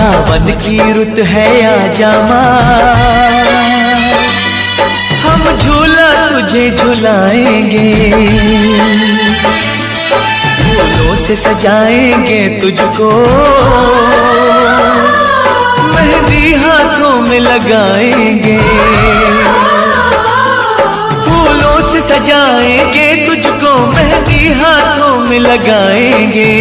सावन की रुत है आजा माँ, हम झूला तुझे झुलाएंगे, फूलों से सजाएंगे तुझको, मेहंदी हाथों में लगाएंगे, फूलों से सजाएंगे तुझको, मेहंदी हाथों में लगाएंगे।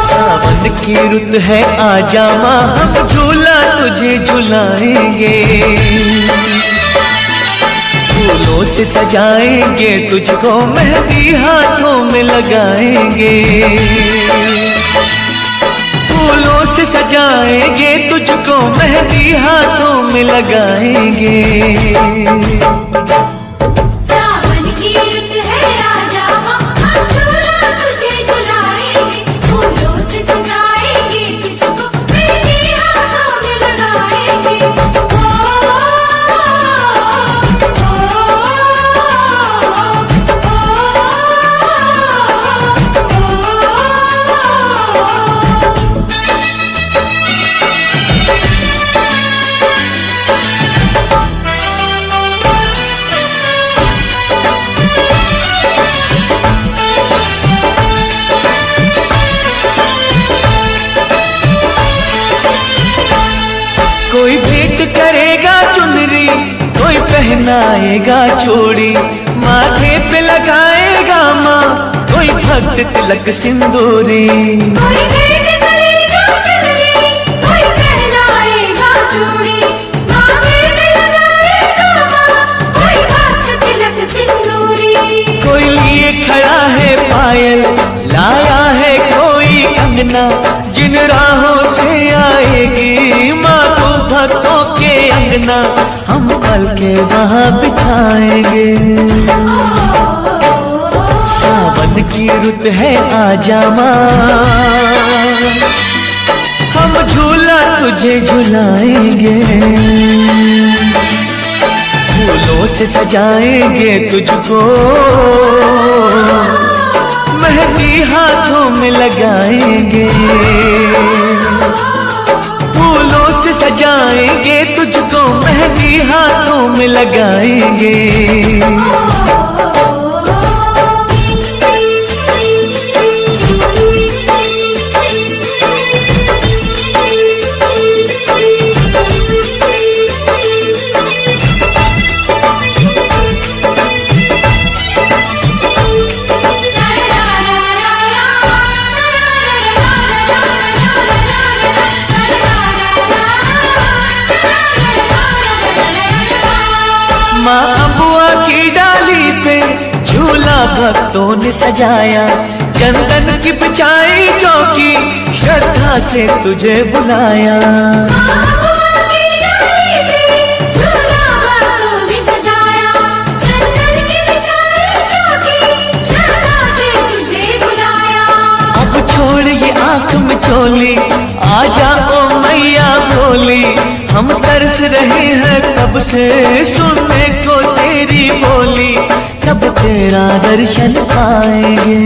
सावन की रुत है आजा माँ, हम झूला तुझे झुलाएंगे, फूलों से सजाएंगे तुझको, मेहंदी हाथों में लगाएंगे, फूलों से सजाएंगे तुझको, मेहंदी हाथों में लगाएंगे। कोई भेंट करेगा चुनरी, कोई पहनाएगा चूड़ी, माथे पे लगाएगा माँ कोई भक्त तिलक सिंदूरी। कोई भेंट करेगा चुनरी, कोई पहनाएगा चूड़ी, माथे पे लगाएगा माँ कोई भक्त तिलक सिंदूरी। कोई लिए खड़ा है पायल, लाया है कोई कंगना, जिन राहों से आएगी माँ तू भक्तों के अंगना, हम पल के वहाँ बिछाएंगे। सावन की रुत है आजा माँ, हम झूला तुझे झुलाएंगे, फूलों से सजाएंगे तुझको, मेहंदी हाथों में लगाएंगे, फूलों से सजाएंगे तुझको, मेहंदी हाथों में लगाएंगे। माँ अबुआ की डाली पे झूला भक्तों ने सजाया, चंदन की बिछाई चौकी, श्रद्धा से तुझे बुलाया। अबुआ की डाली पे झूला भक्तों ने सजाया, चंदन की बिछाई चौकी, श्रद्धा से तुझे बुलाया। अब छोड़ ये आँख में चोली, आजा ओ मैया भोली, हम तरस रहे हैं कब से सुनने को तेरी बोली, कब तेरा दर्शन पाएंगे।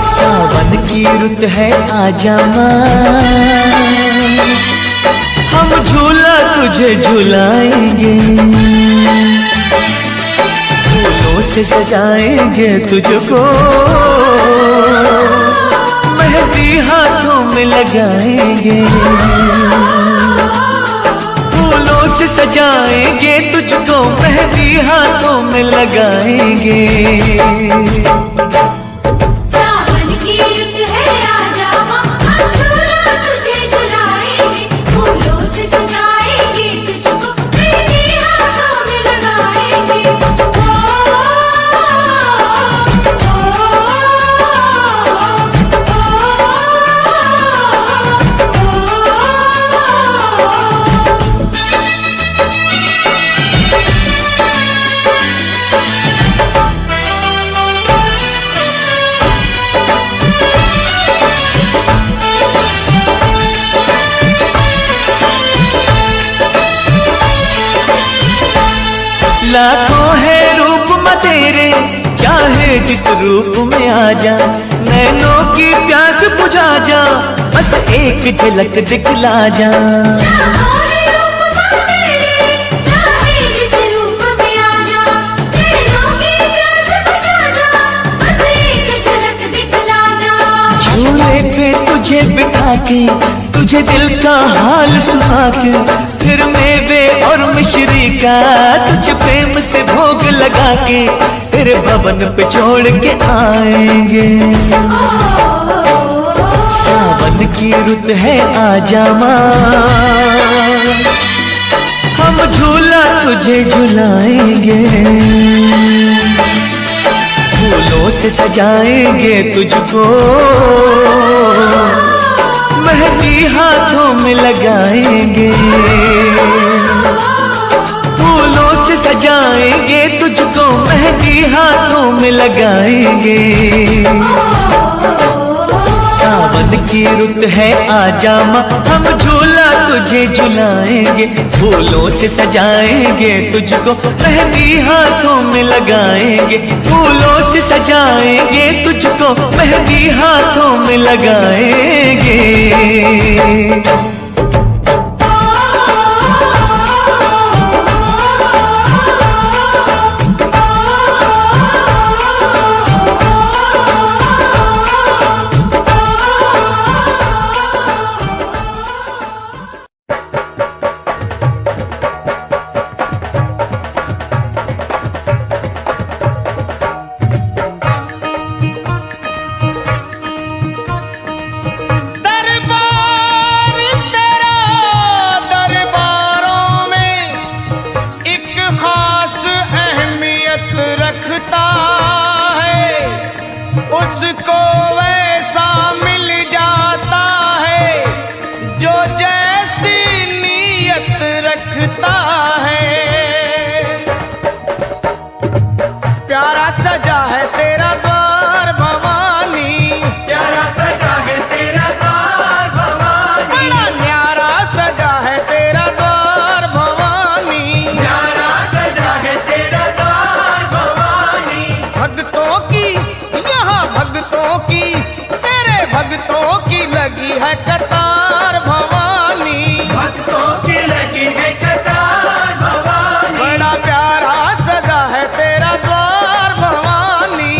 सावन की रुत है आजा माँ, हम झूला तुझे झुलाएंगे, फूलों से सजाएंगे तुझको, मेहंदी हाथों में लगाएंगे, फूलों से सजाएंगे तुझको, मेहंदी हाथों में लगाएंगे। सावन की रुत है आजा माँ, हम झूला तुझे झुलाएंगे, फूलों से सजाएंगे तुझको, मेहंदी हाथों में लगाएंगे। लाखों है रूप में तेरे, चाहे जिस रूप में आ जा, नैनों की प्यास बुझा जा, बस एक झलक दिखला जा। चाहे उपमा तेरे, चाहे जिस रूप में आ जा, नैनों की प्यास बुझा जा, बस एक झलक दिखला जा। झूले पे तुझे बिठा के, तुझे दिल का हाल सुना के, फिर मेवे और मिश्री का तुझ प्रेम से भोग लगा के, तेरे भवन पे छोड़ के आएंगे। सावन की रुत है आजा माँ, हम झूला तुझे झुलाएंगे, फूलों से सजाएंगे तुझको, मेहंदी हाथों में लगाएंगे, फूलों से सजाएंगे तुझको, मेहंदी हाथों में लगाएंगे। सावन की रुत है आजा माँ, हम झूला तुझे झुलाएंगे, फूलों से सजाएंगे तुझको, मेहंदी हाथों में लगाएंगे, फूलों से सजाएंगे तुझको, मेहंदी हाथों में लगाएंगे। उसको वैसा मिल जाता है जो जैसी नीयत रखता है। प्यारा सजा है तेरा द्वार भवानी, प्यारा सजा है तेरा द्वार भवानी, बड़ा न्यारा सजा है तेरा द्वार भवानी, प्यारा सजा है तेरा द्वार भवानी। भक्तों की यहाँ भक्तों की, तेरे भक्तों की लगी है कतार भवानी, भक्तों की लगी है कतार भवानी, बड़ा प्यारा सजा है तेरा द्वार भवानी।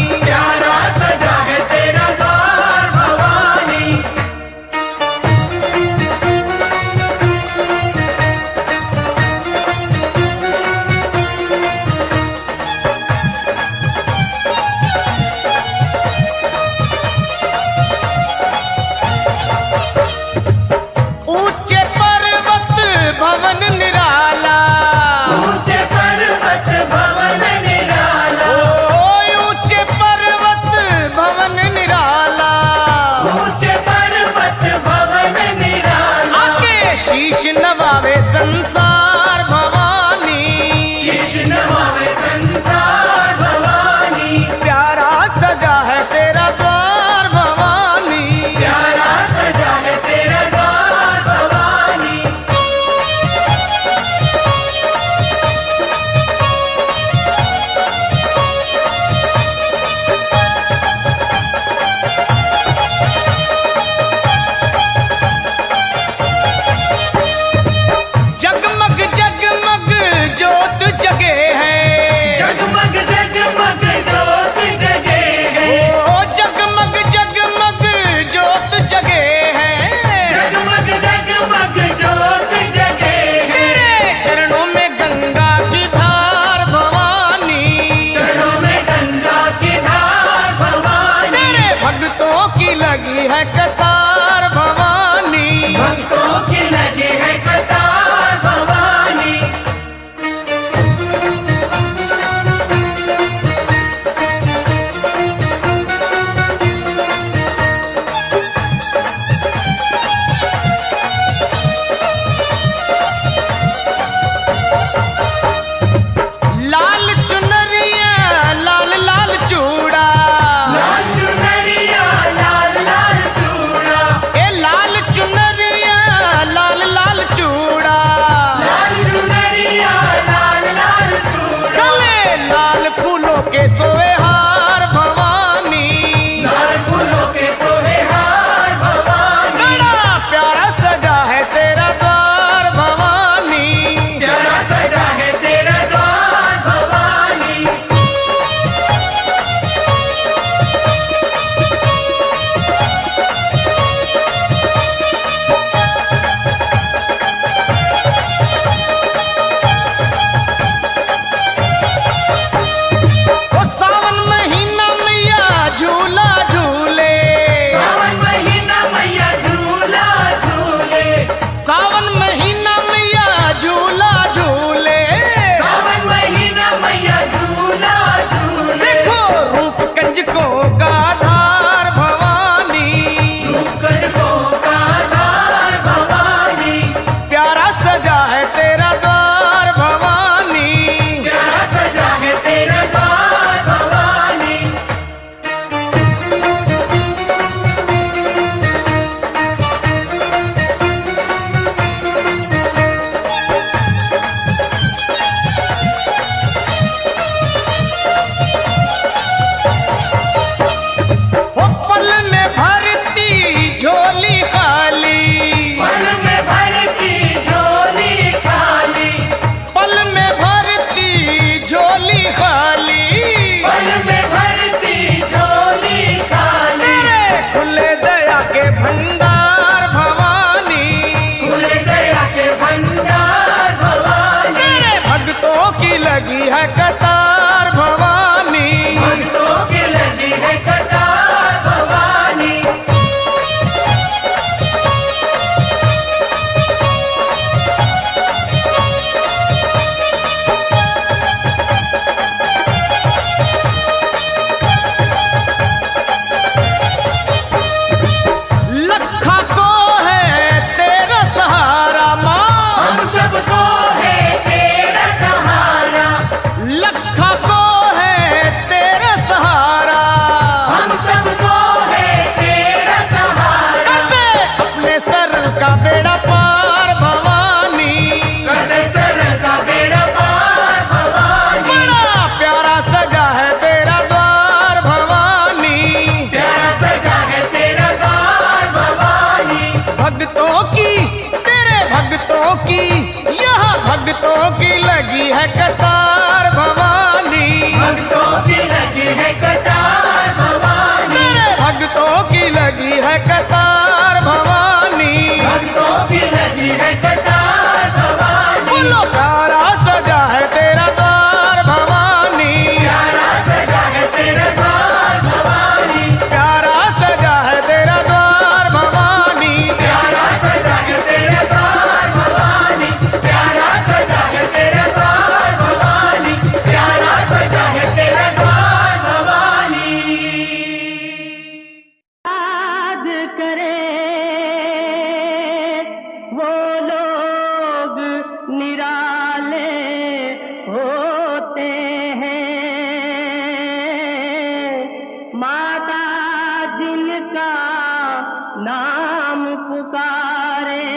नाम पुकारे,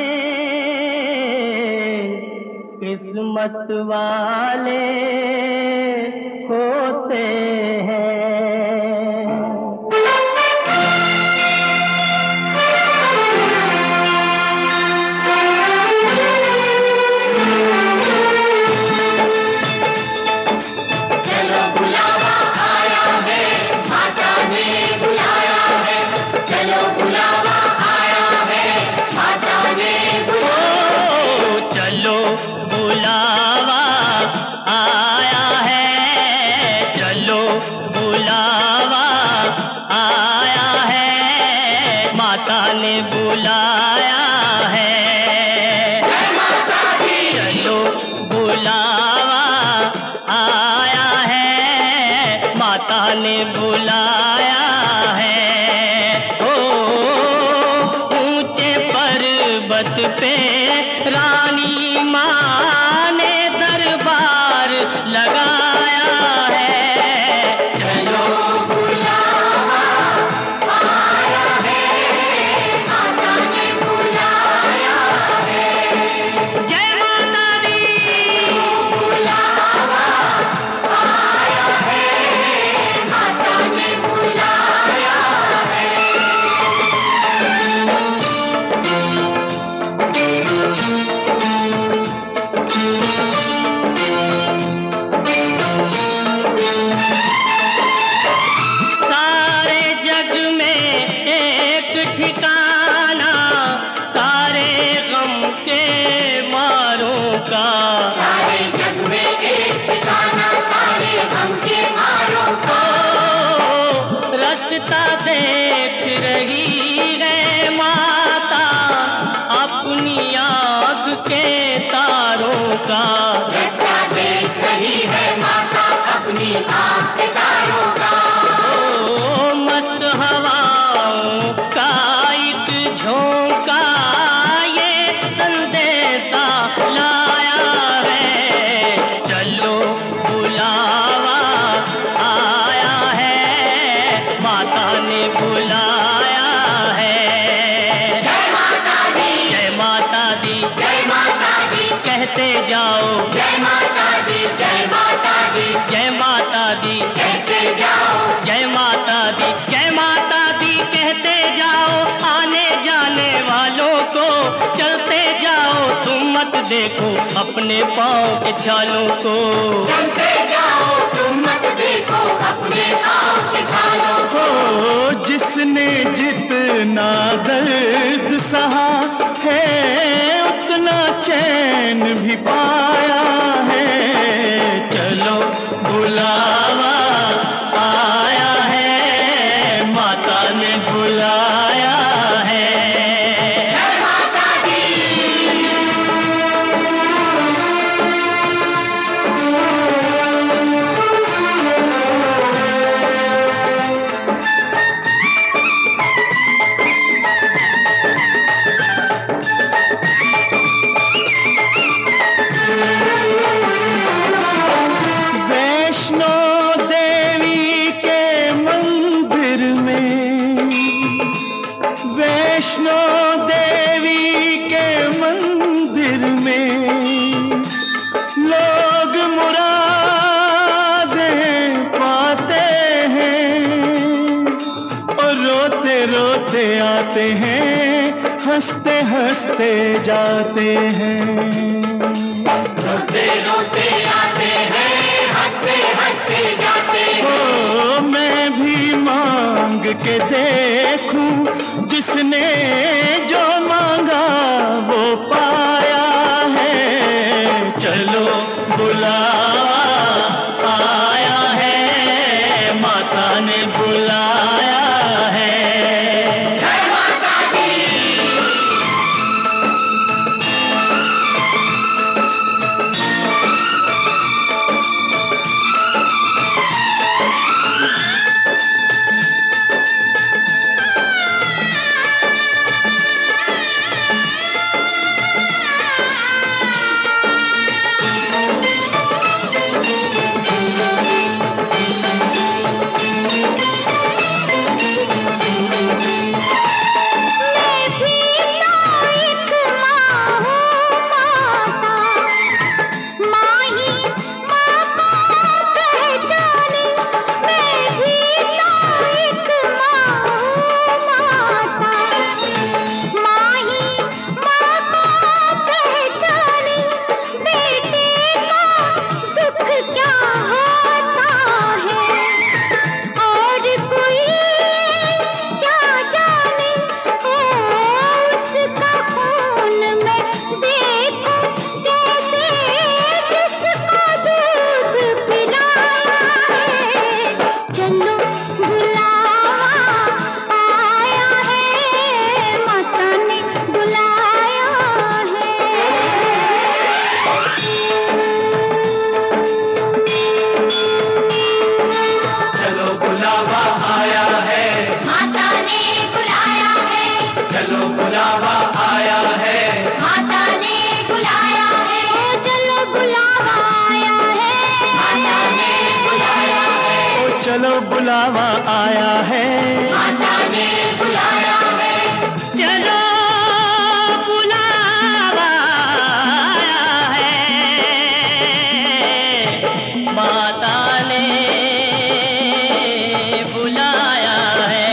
किस्मत वाले होते हैं। चलो बुलावा आया है, माता ने बुलाया है। चलो बुलावा आया है, माता ने ओ चलो बुलावा आया है, चलो बुलावा आया है, माता ने बुलाया है। चलो बुलावा आया है, माता ने बुलाया है। ओ ऊंचे पर्वत पे रानी माँ ने दरबार लगाया है। चलो बुलावा आया है, माता ने बुलाया है। जय माता दी। बुलावा आया है, माता ने बुलाया है। सारे जग में एक ठिकाना, सारे गम के मारों का। सारे जग में एक ठिकाना, सारे गम के मारों का। ओ रास्ता देख रही है माता अपनी आँख के तारों का। रास्ता देख रही है माता अपनी आँख के तारों का। ओ मस्त हवाओं का एक झोंका ये संदेशा लाया है। चलो बुलावा आया है, माता ने बुलाया है। जय माता दी, जय माता दी जय माता दी, कहते जाओ, जय माता दी, जय माता दी, जय माता दी, कहते जाओ। जय माता दी, जय माता दी कहते जाओ। आने जाने वालों को चलते जाओ, तुम मत देखो अपने पाँव के छालों को। चलते जाओ, तुम मत देखो अपने पाँव के छालों को। हो जिसने जितना दर्द सहा है, उतना चैन भी पाया है। चलो बुलावा आया है, माता ने बुलाया है। जय माता दी। वैष्णो देवी के मंदिर में, वैष्णो देवी के मंदिर में लोग मुरादें पाते हैं और रोते रोते आते हैं, हंसते हंसते जाते हैं। रोते रोते आते हैं, हंसते हंसते जाते हैं। ओ मैं भी मांग के देखूं, जिसने जो मांगा वो पाया है। चलो बुलावा आया है, माता ने बुलाया है। जय माता दी। चलो बुलावा आया है, माता ने बुलाया है, चलो बुलावा आया है, माता ने बुलाया है।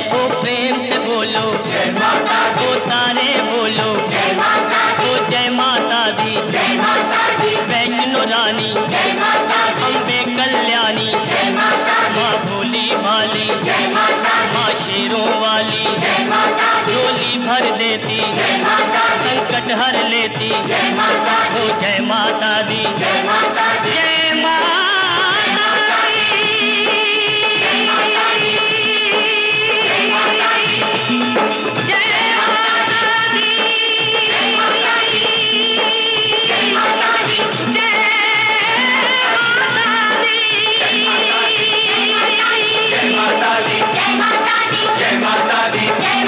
ओ प्रेम से बोलो जय माता दी, ओ सारे बोलो जय माता दी, ओ जय माता दी, जय माता दी, वैष्णो रानी जय माता दी, अम्बे कल्याणी, जय माता दी, माँ भोली भाली, जय माता दी, माँ शेरों वाली, जय माता दी, झोली भर देती, जय माता दी, संकट हर लेती, जय माता दी, ओ जय माता दी, जय माता दी, जय माता दी। जय माता दी, जय माता दी, जय माता दी, जय माता दी, जय माता दी, जय माता दी, जय माता दी, जय माता दी, जय माता दी, जय माता दी, जय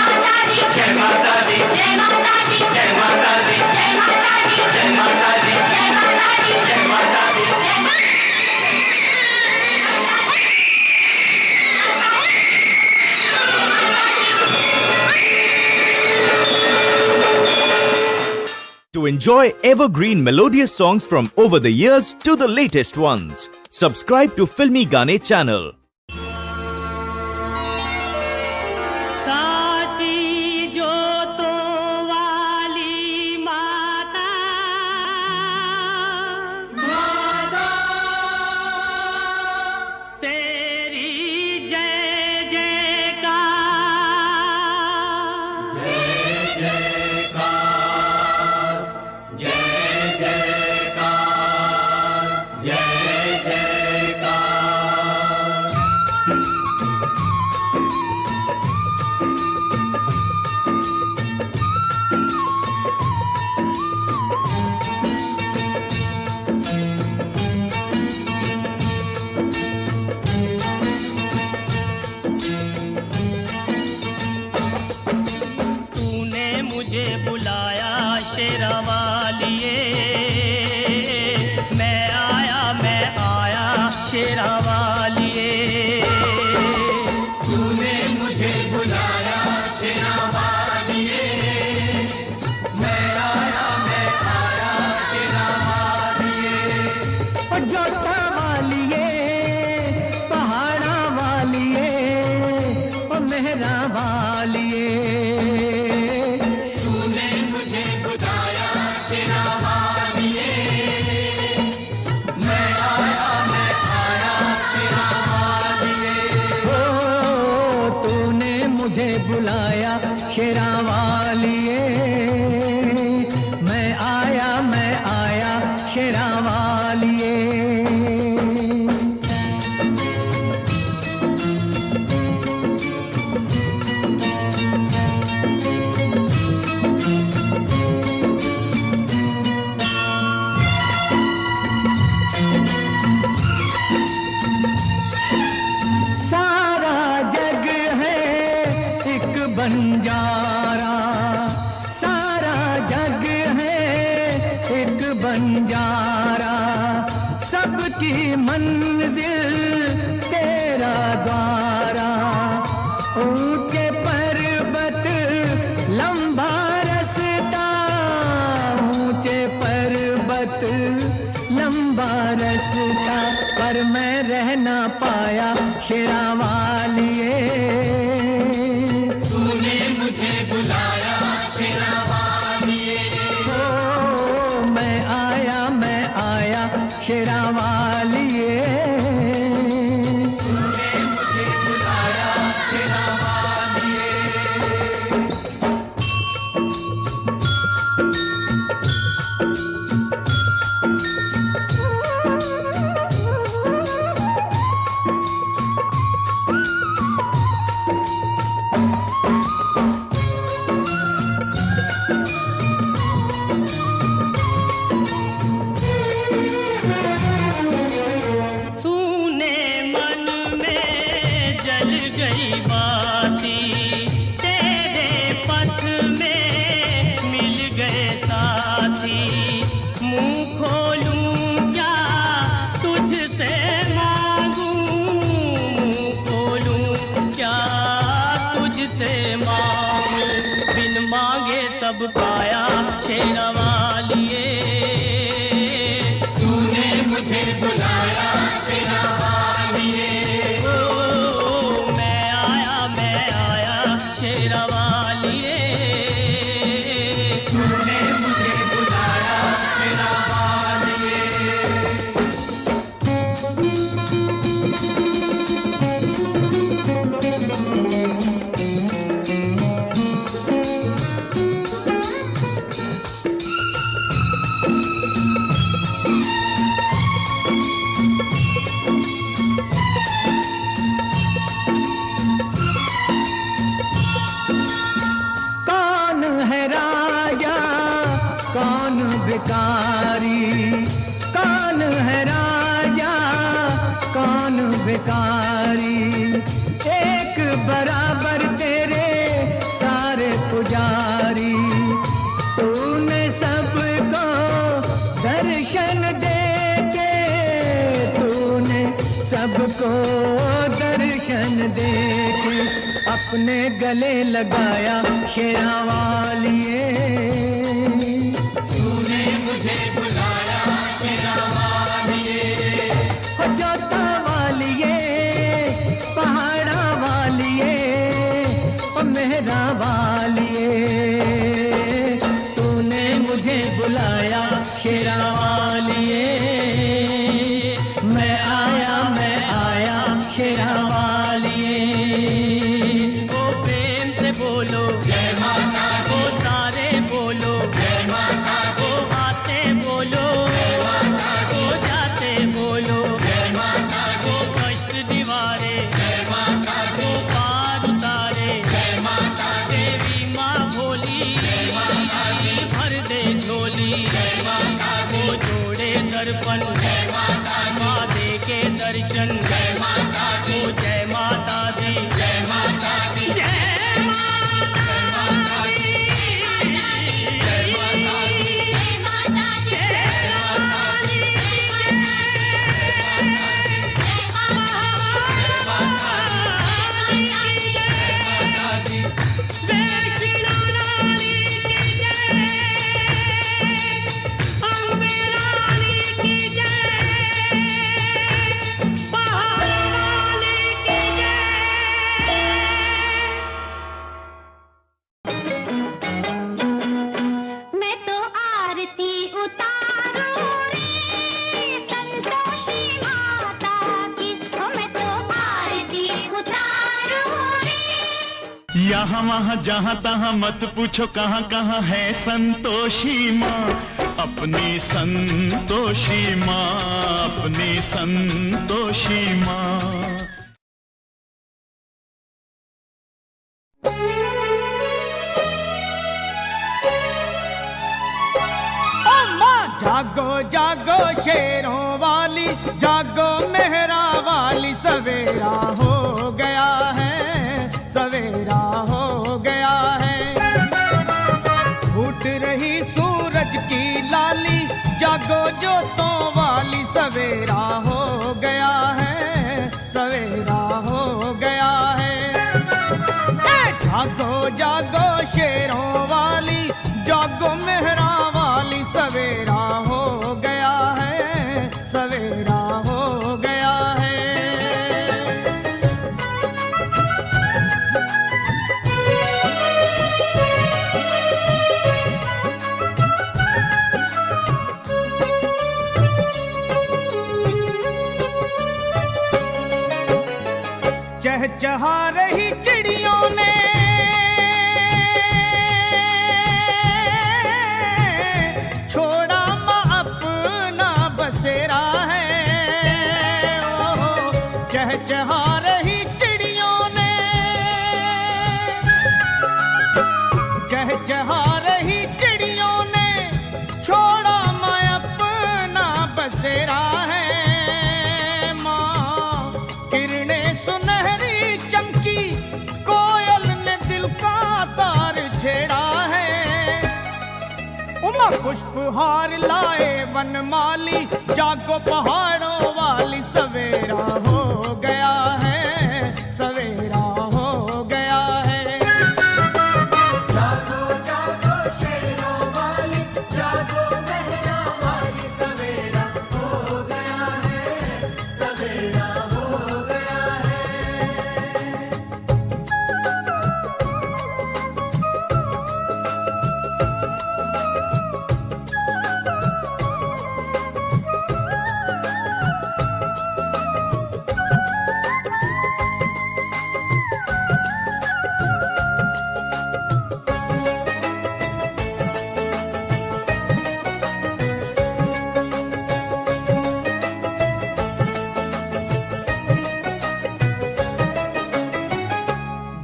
माता दी, जय माता दी, जय माता दी, जय माता दी, जय माता दी, जय माता दी। जय माता दी। To enjoy evergreen melodious songs from over the years to the latest ones, subscribe to Filmy Gaane channel. साची जोतों वाली माता, तेरी जय जयकार, तूने मुझे बुलाया शेरा वालिए, मैं आया शेरा वालिए। तूने मुझे बुलाया शेरा वालिए, मैं आया शेरा वालिए। ओ जोता वालिए, पहाड़ा वालिए, ओ मेहरा वालिए। तूने मुझे बुलाया शेरा वालिए, मैं आया शेरा वालिए। ओ तूने मुझे बुलाया शेरा वालिए, मैं आया शेरा वालिए। सारा जग है एक बंजारा, सारा जग है एक बंजारा, सबकी मंजिल तेरा द्वारा। ऊंचे पर्वत लंबा रास्ता, ऊंचे पर्वत लंबा रास्ता, पर मैं रह ना पाया शेरा वालिए। तूने मुझे बुलाया शेरा वालिए, ओ मैं आया शेरा वालिए। तूने मुझे बुलाया शेरा वालिए। सूने मन में जल गई बाती, तेरे पथ में मिल गए साथी। मुंह खोलूं क्या तुझसे मांगूं, कब पाया शेरावालिए। तूने मुझे बुलाया शेरावालिए। ओ मैं आया शेरावालिए। तूने मुझे बुलाया शेरावालिए। कौन है राजा कौन भिखारी, कौन है राजा कौन भिखारी, एक बराबर तेरे सारे पुजारी। तूने सबको दर्शन दे के, तूने सबको दर्शन दे के अपने गले लगाया शेरावालिए। तूने मुझे बुलाया शेरावालिए। जोता वालिए पहाड़ा वालिए ओ मेहरा वालिए। तूने मुझे बुलाया शेरावालिए। मैं आया शेरावालिए। ओ प्रेम से बोलो जय माता दी। ओ तारे बोलो जय माता दी। ओ आते बोलो जय माता दी। ओ जाते बोलो जय माता दी। ओ कष्ट दीवारे जय माता दी। ओ पार उतारे जय माता दी। देवी माँ भोली भर दे झोली। जय माता दी। ओ जोड़े दर्पण जय माता दी। माँ दे के दर्शन। जय माता दी। ओ जय माता दी। जय माता दी। जय माता दी। जय माता दी। मैं तो आरती उतारूं रे संतोषी माता की। ओ मैं तो आरती उतारूं रे। यहाँ वहाँ जहाँ तहाँ मत पूछो कहाँ कहाँ है संतोषी माँ, अपनी संतोषी माँ, अपनी संतोषी माँ। जागो जागो शेरों वाली, जागो मेहरा वाली, सवेरा हो गया है, सवेरा हो गया है। फूट रही सूरज की लाली, जागो जोतों वाली, सवेरा हो गया है, सवेरा हो गया है। जागो जागो शेरों वाली, जागो मेहरा वाली, सवेरा हो गया है, सवेरा हो गया है। चहचहा रही चिड़ियों ने छोड़ा माँ अपना बसेरा है। ओ चहचहा रही चिड़ियों ने, चहचहा रही चिड़ियों ने छोड़ा माँ अपना बसेरा है। माँ किरणें सुनहरी चमकी, कोयल ने दिल का तार छेड़ा है। उमा पुष्पहार लाए वनमाली, जागो पहाड़ों वाली, सवेरा हो गया है, सवेरा हो गया है। जागो जागो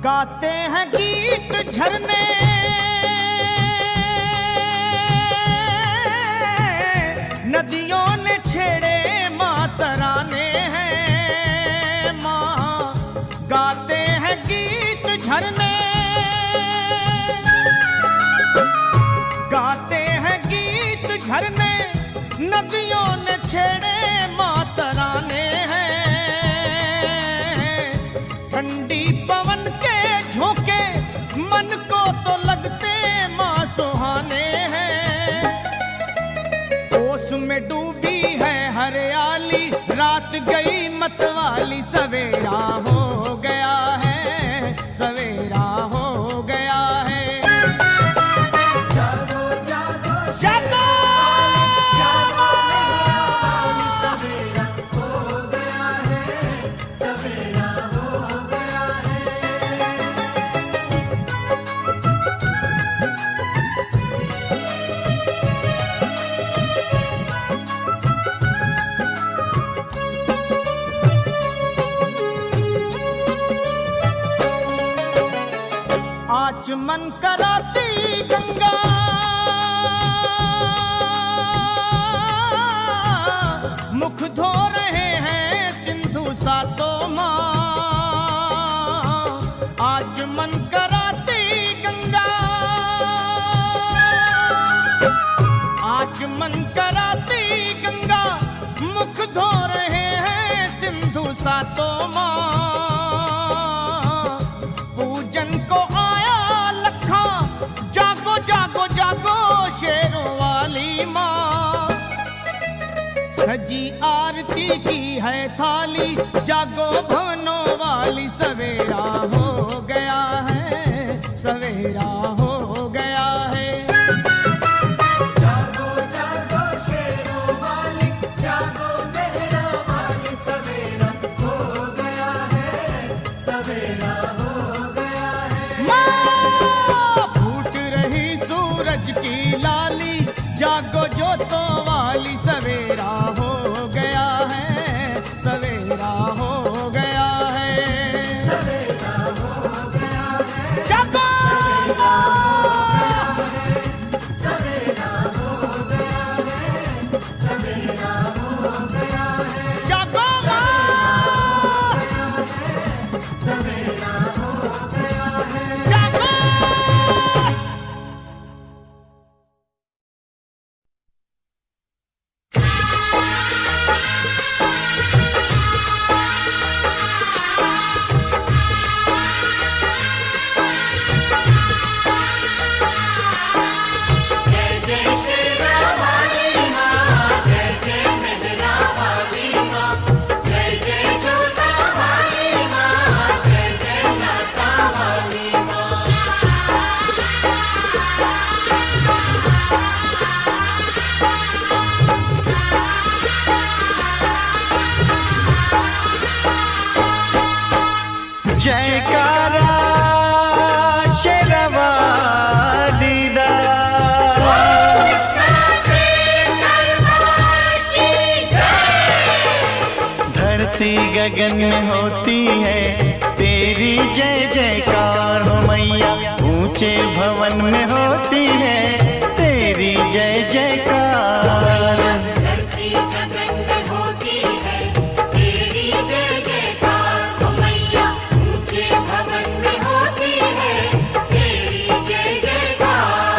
गाते हैं गीत झरने, नदियों ने छेड़े माँ तराने हैं माँ। गाते हैं गीत झरने, गाते हैं गीत झरने, नदियों ने छेड़े माँ तराने हैं। ठंडी पवन के झोंके मन को तो लगते माँ सुहाने हैं। ओस में डूबी है हरियाली, रात गई मतवाली, सवेरा हो गया है, सवेरा हो गया है। जागो जागो जागो जागो, सवेरा हो गया है, सवेरा हो गया है। आचमन कराती गंगा, मुख धो रहे हैं सिंधु सातों माँ। आचमन कराती गंगा, आचमन कराती गंगा, मुख धो रहे हैं सिंधु सातों माँ। पूजन को जागो जागो शेरों वाली माँ। सजी आरती की है थाली, जागो भवनों वाली, सवेरा हो गया है, सवेरा हो गया है। जागो जागो शेरों वाली, जागो मेहरा वाली, सवेरा हो गया है, सवेरा हो गया है। माँ फूट रही सूरज की लाली, जागो जोतों वाली, सवेरा हो गया है, सवेरा हो गया है, सवेरा हो गया है। जागो सवेरा हो गया है, सवेरा हो गया है। जागो सवेरा हो गया है। जागो जयकारा शेरवाली दा, धरती गगन में होती है तेरी जय जयकार हो मैया। ऊंचे भवन में होती है तेरी जय जयकार। धरती गगन में होती है तेरी जय जयकार हो मैया। ऊंचे भवन में होती है तेरी जय जयकार।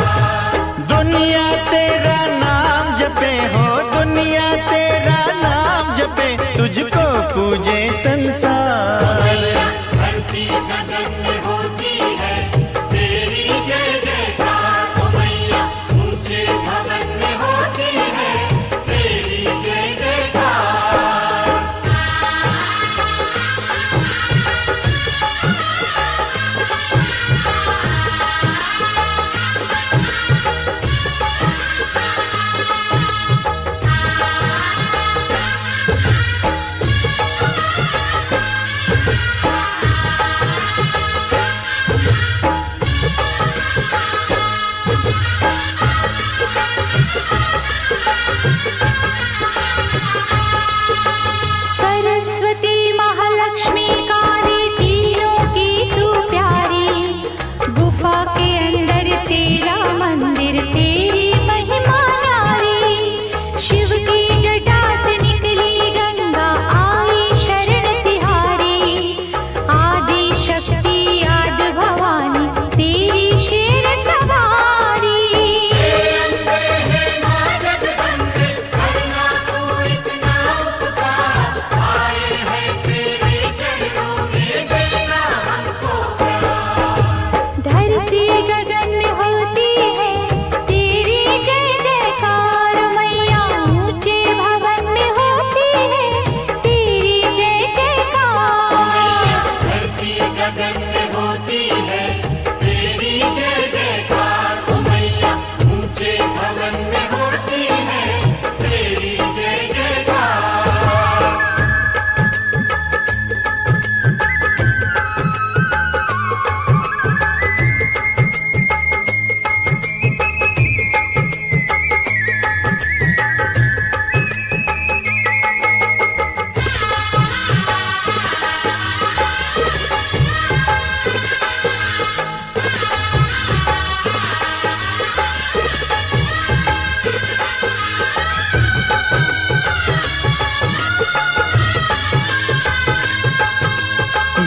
दुनिया तेरा नाम जपे हो, दुनिया तेरा नाम जपे, तुझको पूजे संसार।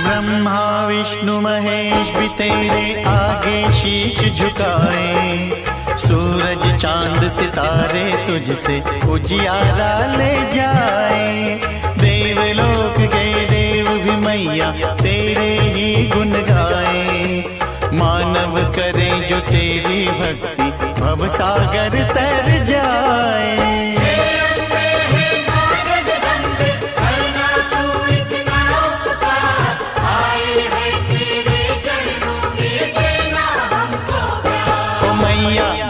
ब्रह्मा विष्णु महेश भी तेरे आगे शीश झुकाए, सूरज चांद सितारे तुझसे उजियारा ले जाए। देवलोक के देव भी मैया तेरे ही गुण गाए, मानव करे जो तेरी भक्ति भव सागर तर जाए।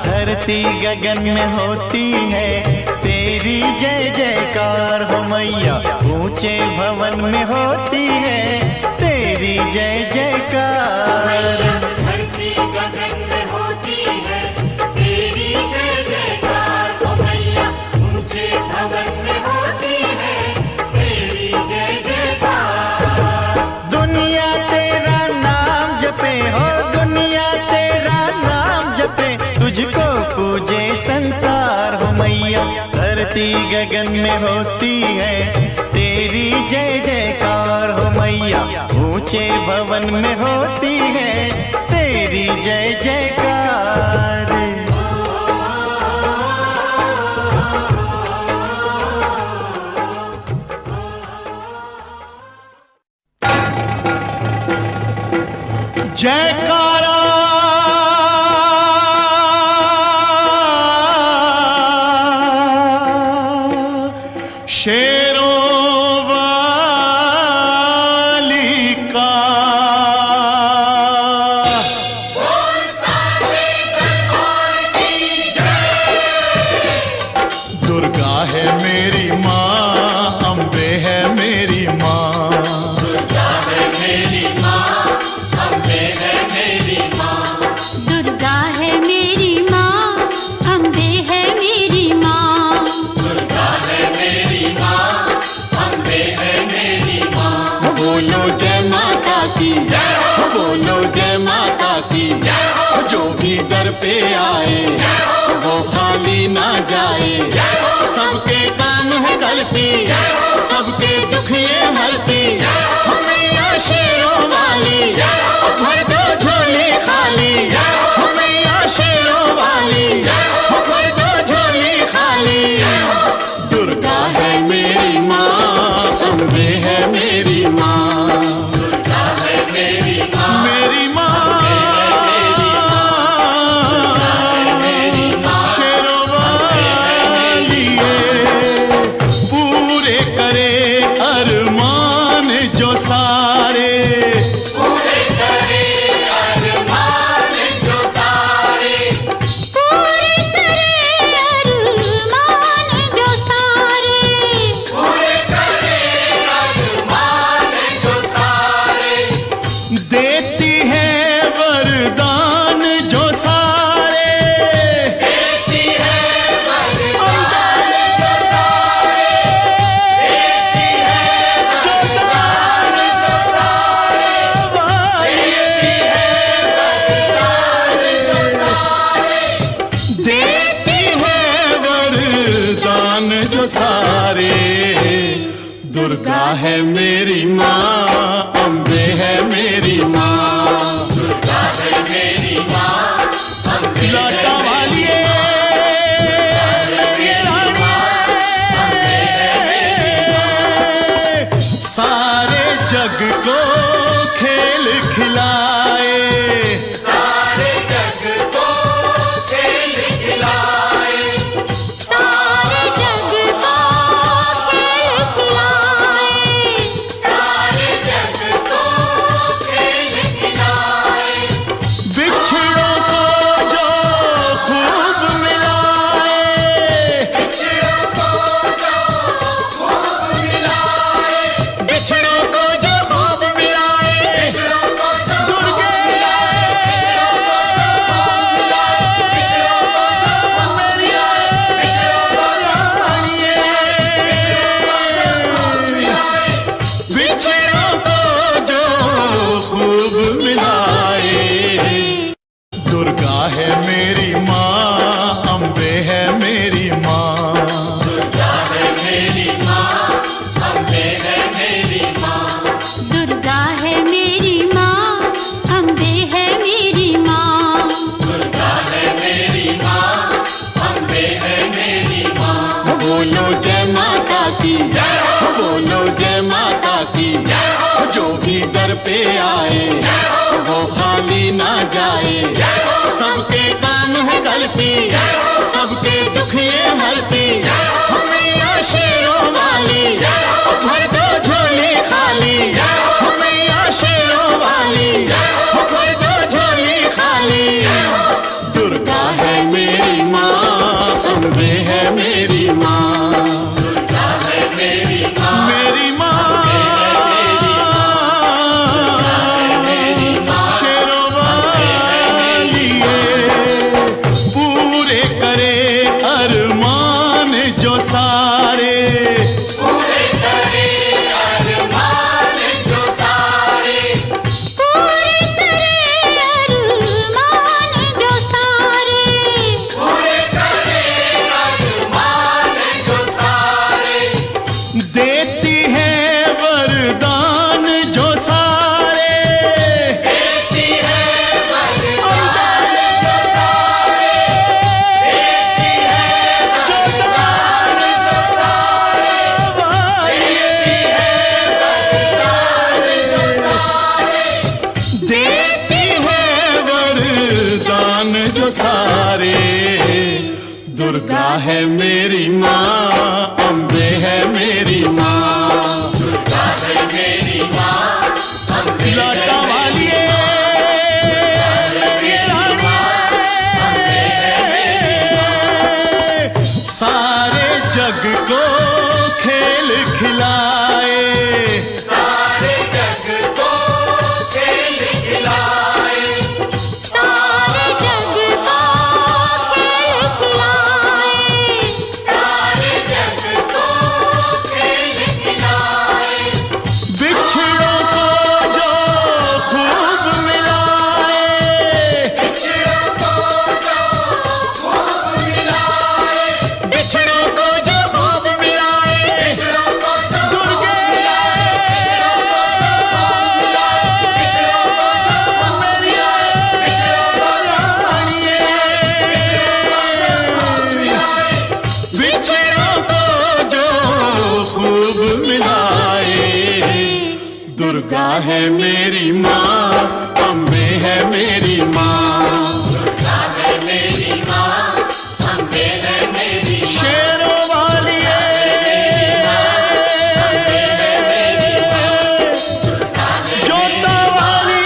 धरती गगन में होती है तेरी जय जयकार हो मैया, ऊंचे भवन में होती है तेरी जय जयकार। धरती गगन में होती है तेरी जय जयकार हो मैया, ऊंचे भवन में होती है तेरी जय जयकार। दुनिया तेरा नाम जपे हो, दुनिया तेरा नाम जपे, तुझको पूजे संसार हो मैया। धरती गगन में होती है तेरी जय जयकार हो मैया, ऊंचे भवन में होती है तेरी जय जयकार। जयकारा शेरों वाली का, दुर्गा है मेरी माँ, अम्बे है मेरी माँ, दुर्गा है मेरी माँ, अम्बे है मेरी माँ, दुर्गा है मेरी माँ, अम्बे है मेरी माँ, दुर्गा है मेरी माँ, अम्बे है मेरी माँ। बोलो जय माता की जय हो, बोलो जय माता की जय हो, जो भी दर पे आए वो खाली ना जाए। सबके काम है करती, सबके दुख ये हरती, मैया शेरों वाली भर दो झोली खाली, मैया शेरों वाली भर दो झोली खाली। दुर्गा है मेरी माँ, अम्बे है मेरी माँ, दुर्गा है मेरी माँ, मेरी माँ शेरों वाली पूरे करे अरमान जो सारे, पूरे करे अरमान जो सारे, पूरे करे अरमान जो सारे, पूरे करे अरमान जो सारे। देती है वरदान जो सारे, देती है वरदान जो सारे, देती है वरदान जो सारे, देती है वरदान जो सारे। दुर्गा है मेरी माँ, अम्बे है मेरी माँ, दुर्गा है मेरी माँ, अम्बे है लाटा वाली सारे जग को खेल खिलाए, सारे जग को खेल खिलाए, सारे जग को खेल खिलाए, सारे जग को खेल खिलाए। बिछड़ों को जो खूब मिलाए, बिछड़ों को जो खूब मिलाए, बिछड़ों को जो खूब मिलाए, बिछड़ों को जो दर पे आए वो खाली ना जाए। सबके काम है करती, सबके दुख ये हरती, मैया शेरों वाली भर दो झोली खाली, मैया शेरों वाली भर दो झोली खाली। दुर्गा है मेरी माँ, अम्बे है मेरी माँ, दुर्गा है मेरी माँ, मेरी माँ, शेरों वाली पूरे करे अरमान जो सारे, पूरे करे अरमान जो सारे, पूरे करे अरमान जो सारे, पूरे करे अरमान जो सारे। देती है वरदान जो सारे, देती है वरदान जो सारे, देती है वरदान जो सारे, देती है वरदान जो सारे। दुर्गा है मेरी माँ, अम्बे है मेरी माँ, दुर्गा है मेरी माँ, अम्बे लौटा वाली सारे जग को खेल खिलाए, सारे जग को खेल खिलाए, सारे जग को खेल खिलाए, सारे जग को खेल खिलाए। बिछड़ों को जो खूब मिलाए, बिछड़ों को जो खूब मिलाए, बिछड़ों को जो खूब मिलाए, बिछड़ों को जो दुर्गे बिछड़ों को जो खूब मिलाए। दुर्गा है मेरी माँ, अम्बे है मेरी माँ, दुर्गा है मेरी माँ, अम्बे है मेरी माँ, शेरों वाली जोता वाली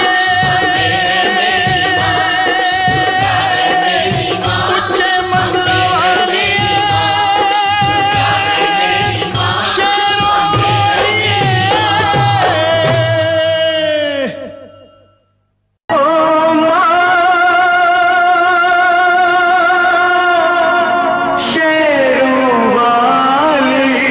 उच्चे मंत्र वाली शेरों वाली। ओ माँ शेरों वाली,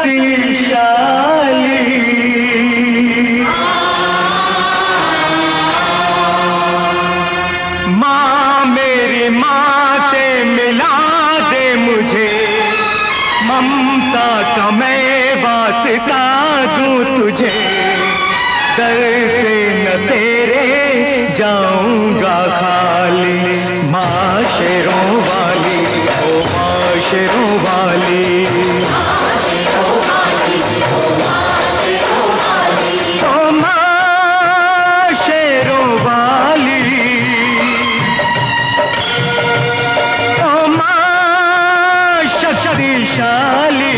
शक्तिशाली माँ मेरी माँ से मिला दे मुझे, ममता का मैं वास्ता दूं तुझे, दर से न तेरे जाऊंगा खाली। माँ शेरों वाली, ओ माँ शेरों वाली, ओ माँ शेरों वाली, ओ माँ शेरों शक्तिशाली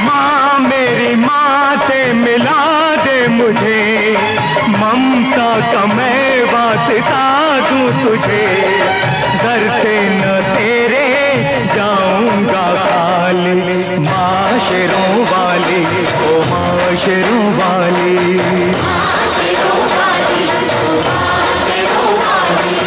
माँ मेरी माँ से मिला दे मुझे, ममता का मैं वास्ता दूं तुझे, दर से न तेरे जाऊंगा खाली। माँ शेरों वाली, ओ माँ शेरों वाली, माँ शेरों वाली, ओ माँ शेरों वाली।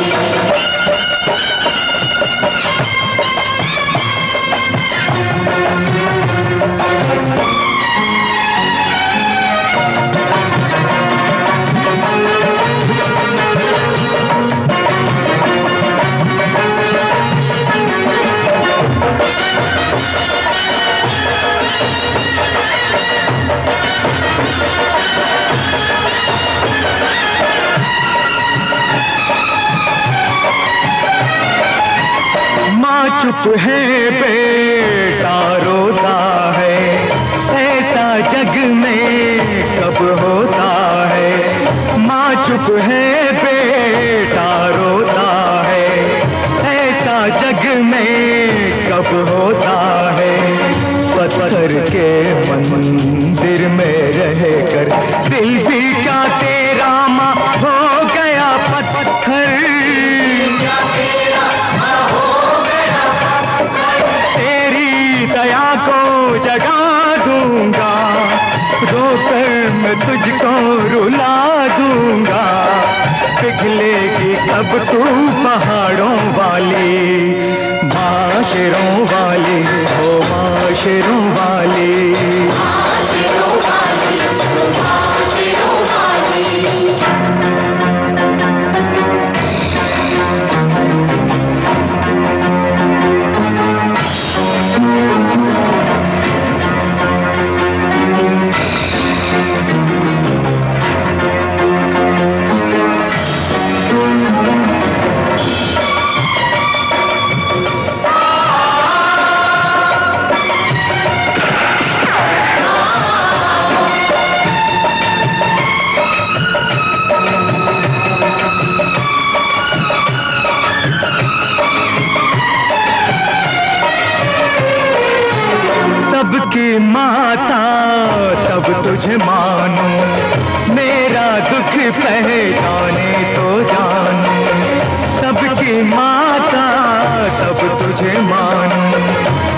चुप है बेटा रोता है, ऐसा जग में कब होता है। माँ चुप है बेटा रोता है, ऐसा जग में कब होता है। पत्थर के मंदिर में रहकर दिल भी क्या तेरा माँ हो गया पत्थर। तेरी दया को जगा दूंगा, रोकर मैं तुझको रुला दूंगा। पिघलेगी कब तू पहाड़ों वाली, माशरों वाली, ओ माशरों वाली। सबकी माता तब तुझे मानो, मेरा दुख पहचाने तो जानो। सबकी माता तब तुझे मानो,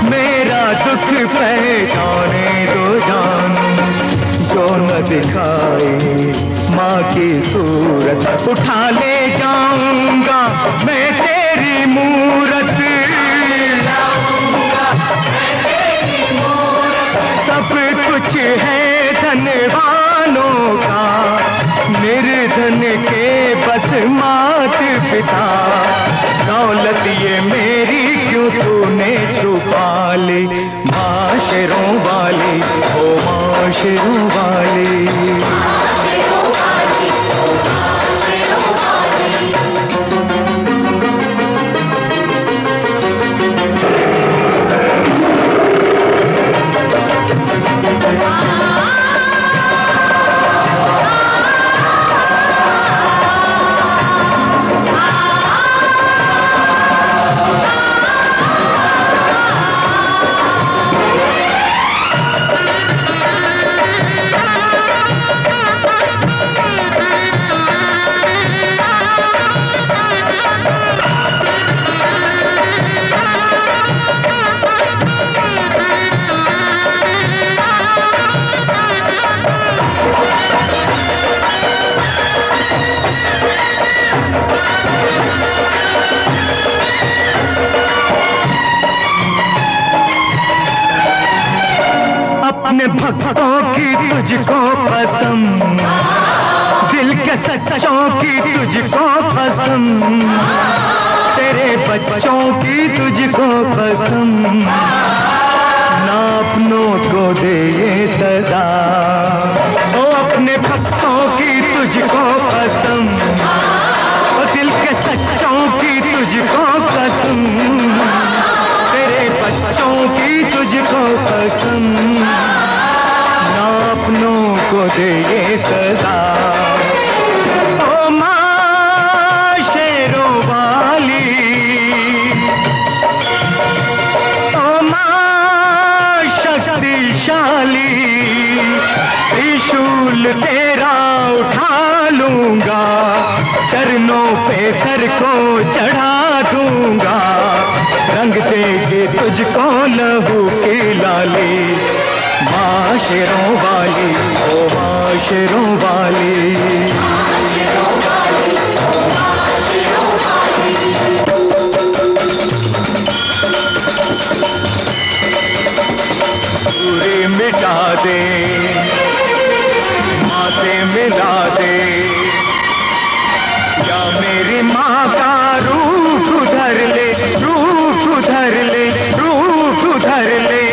मेरा दुख पहचाने तो जानो। जो न दिखाए माँ की सूरत, उठा ले जाऊंगा मैं तेरी मूरत। सब कुछ है धनवानों का, निर्धन के बस मात पिता। दौलत ये मेरी क्यों तूने छुपा ली, माशरों वाली, ओ माशरों वाली। अपने भक्तों की तुझको पसंद, दिल के सच्चों की तुझको पसंद, तेरे बच्चों की तुझको पसंद। ना अपनों को दे ये सजा, ओ अपने भक्तों की तुझको पसंद, ओ दिल के सच्चों की तुझको पसंद, तेरे बच्चों की तुझको पसंद। ना अपनों को दे ये सजा, ओ माँ शेरों वाली, ओ माँ शक्तिशाली। त्रिशूल तेरा उठा लूंगा, चरणों पे सर को चढ़ा दूंगा। रंग देगी तुझको लहू की लाली, माशरों वाली, ओ माशरों वाली। पूरी मिटा दे, माँ से मिला दे, या मेरी माँ का रूप उधर ले, रूप उधर ले, रूप उधर ले।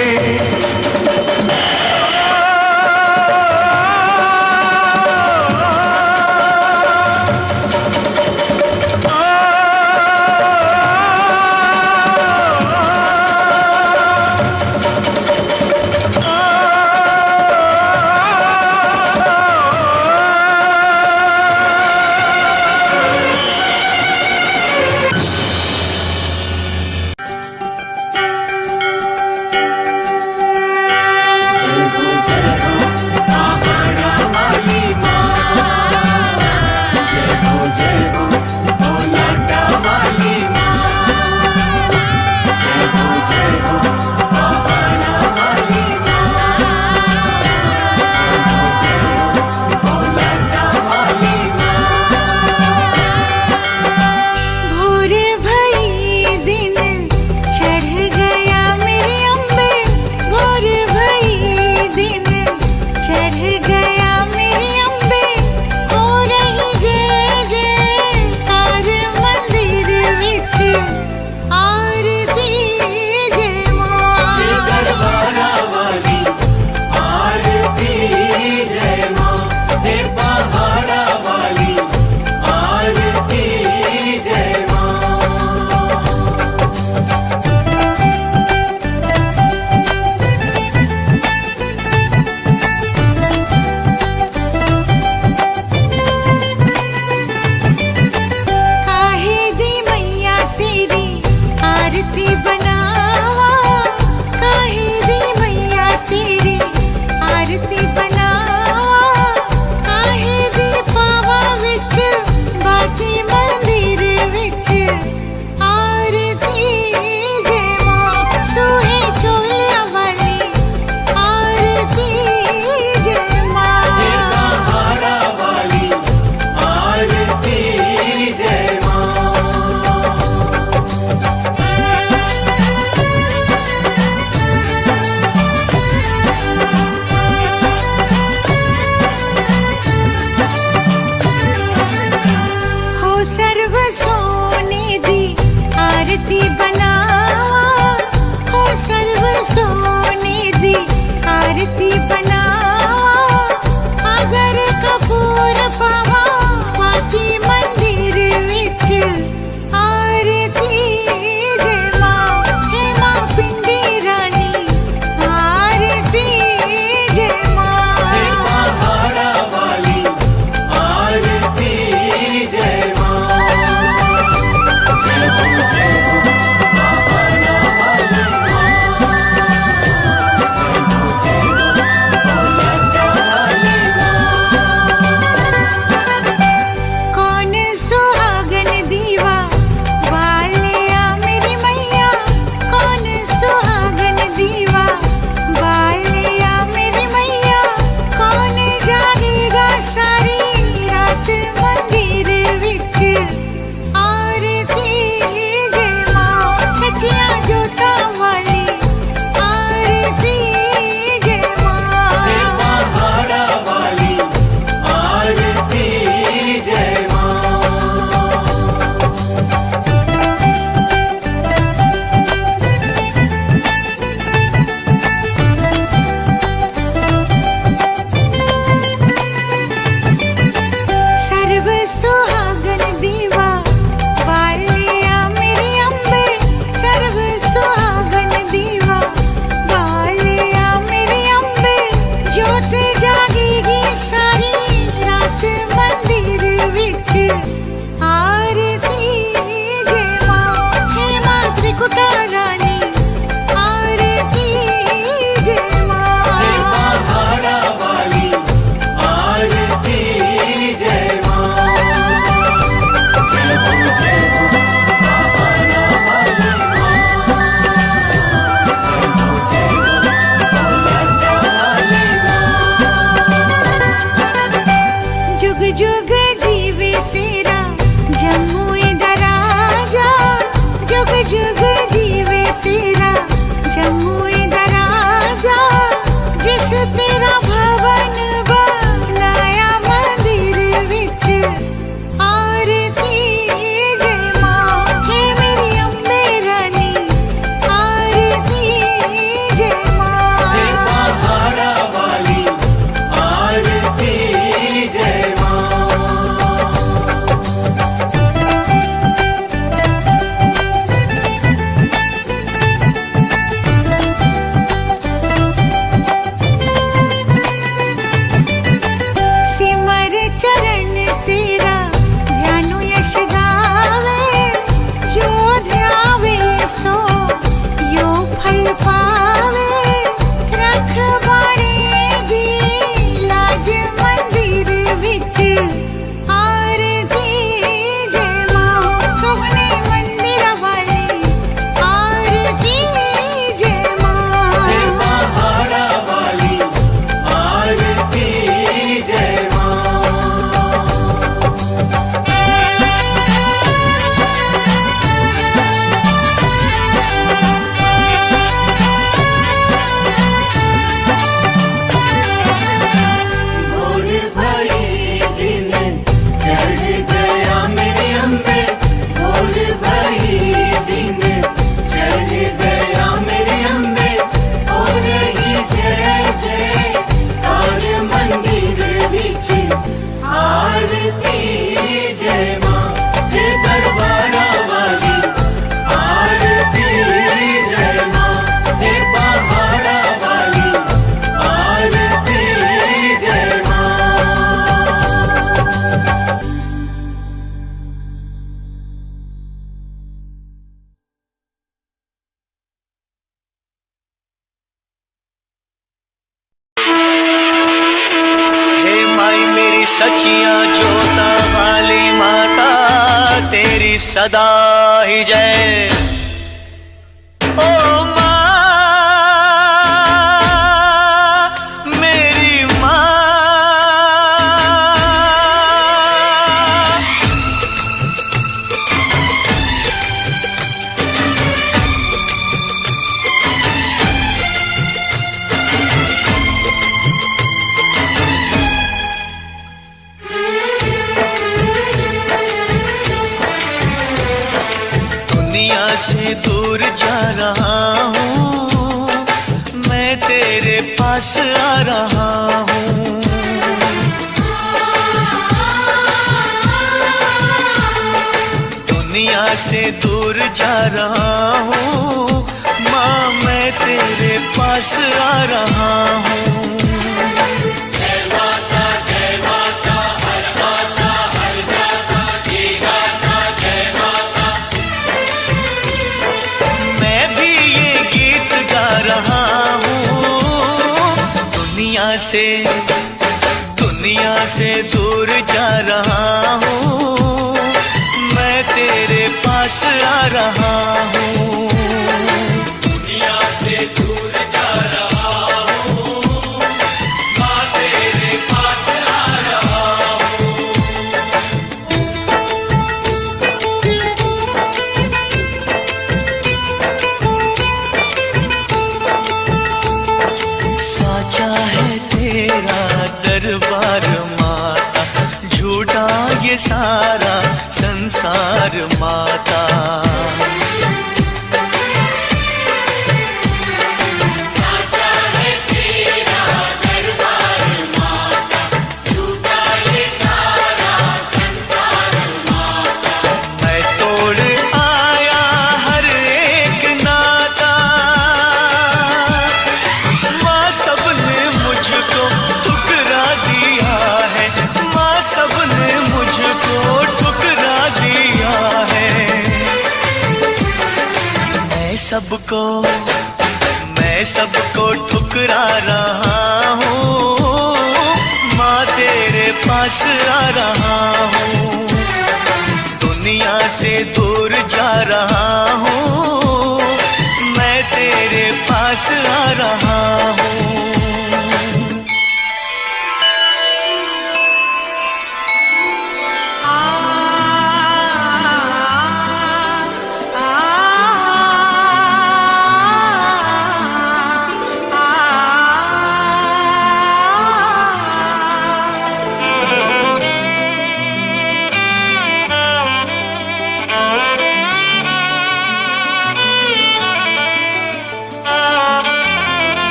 जुग जीवे तेरा जम्मू दराजा, जुग जुग जीवे तेरा जम्मू दराजा। जिस तेरा भवन बनाया मंदिर विच आरती जय मां, हे मेरी अम्बे रानी आरती जय मां। पहाड़ा वाली आरती जय मां। सिमर चरण तेरा ध्यानु यश गावे, जो ध्यावे सो यो फल पावे। रखवाड़े दी लाज मंदिर विच आरती जय मां, सुखने मंदिर वाली आरती जय मां। पहाड़ा वाली आरती जय मां। भोर भई दिन चढ़ गया मेरी अम्बे, भोर भई दिन चढ़ गया मेरी अम्बे। हो रही जय जय कार मंदिर विच आरती जय मां। हे दरबारा वाली आरती जय मां, हे पहाड़ा वाली आरती जय मां। हे माई मेरी सचिया जोता वाली माता, तेरी सदा ही जय। ओ माँ मेरी माँ, दुनिया से दूर जा रहा हूँ, मैं तेरे पास आ रहा हूँ। दुनिया से दूर जा रहा हूँ, माँ मैं तेरे पास आ रहा हूँ। मैं भी ये गीत गा रहा हूँ, दुनिया से दूर जा रहा हूँ, मैं तेरे पास आ रहा हूँ। दुनिया से दूर जा रहा हूँ, मैं तेरे पास आ रहा हूँ। साचा है तेरा दरबार माता, झूठा ये सारा संसार माता। मैं तोड़ आया हर एक नाता, माँ सबने मुझको ठुकरा दिया है, माँ सबने मुझको ठुकरा दिया है। मैं सबको ठुकरा रहा हूँ, माँ तेरे पास आ रहा हूँ। दुनिया से दूर जा रहा हूँ, मैं तेरे पास आ रहा हूँ।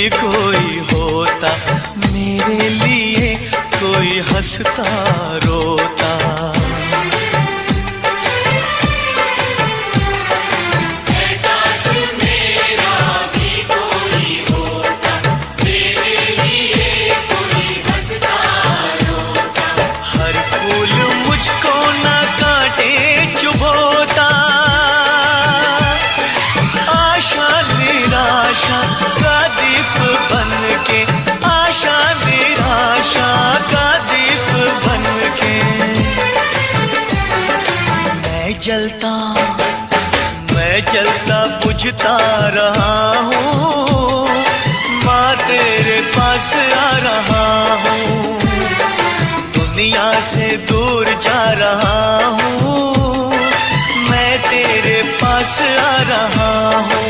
भी कोई होता, मेरे लिए कोई हंसता रोता। हर फूल मुझको न काटे चुभोता, आशा निराशा का दीप बन के, आशा निराशा का दीप बन के। मैं जलता बुझता रहा हूँ, माँ तेरे पास आ रहा हूँ। दुनिया से दूर जा रहा हूँ, मैं तेरे पास आ रहा हूँ।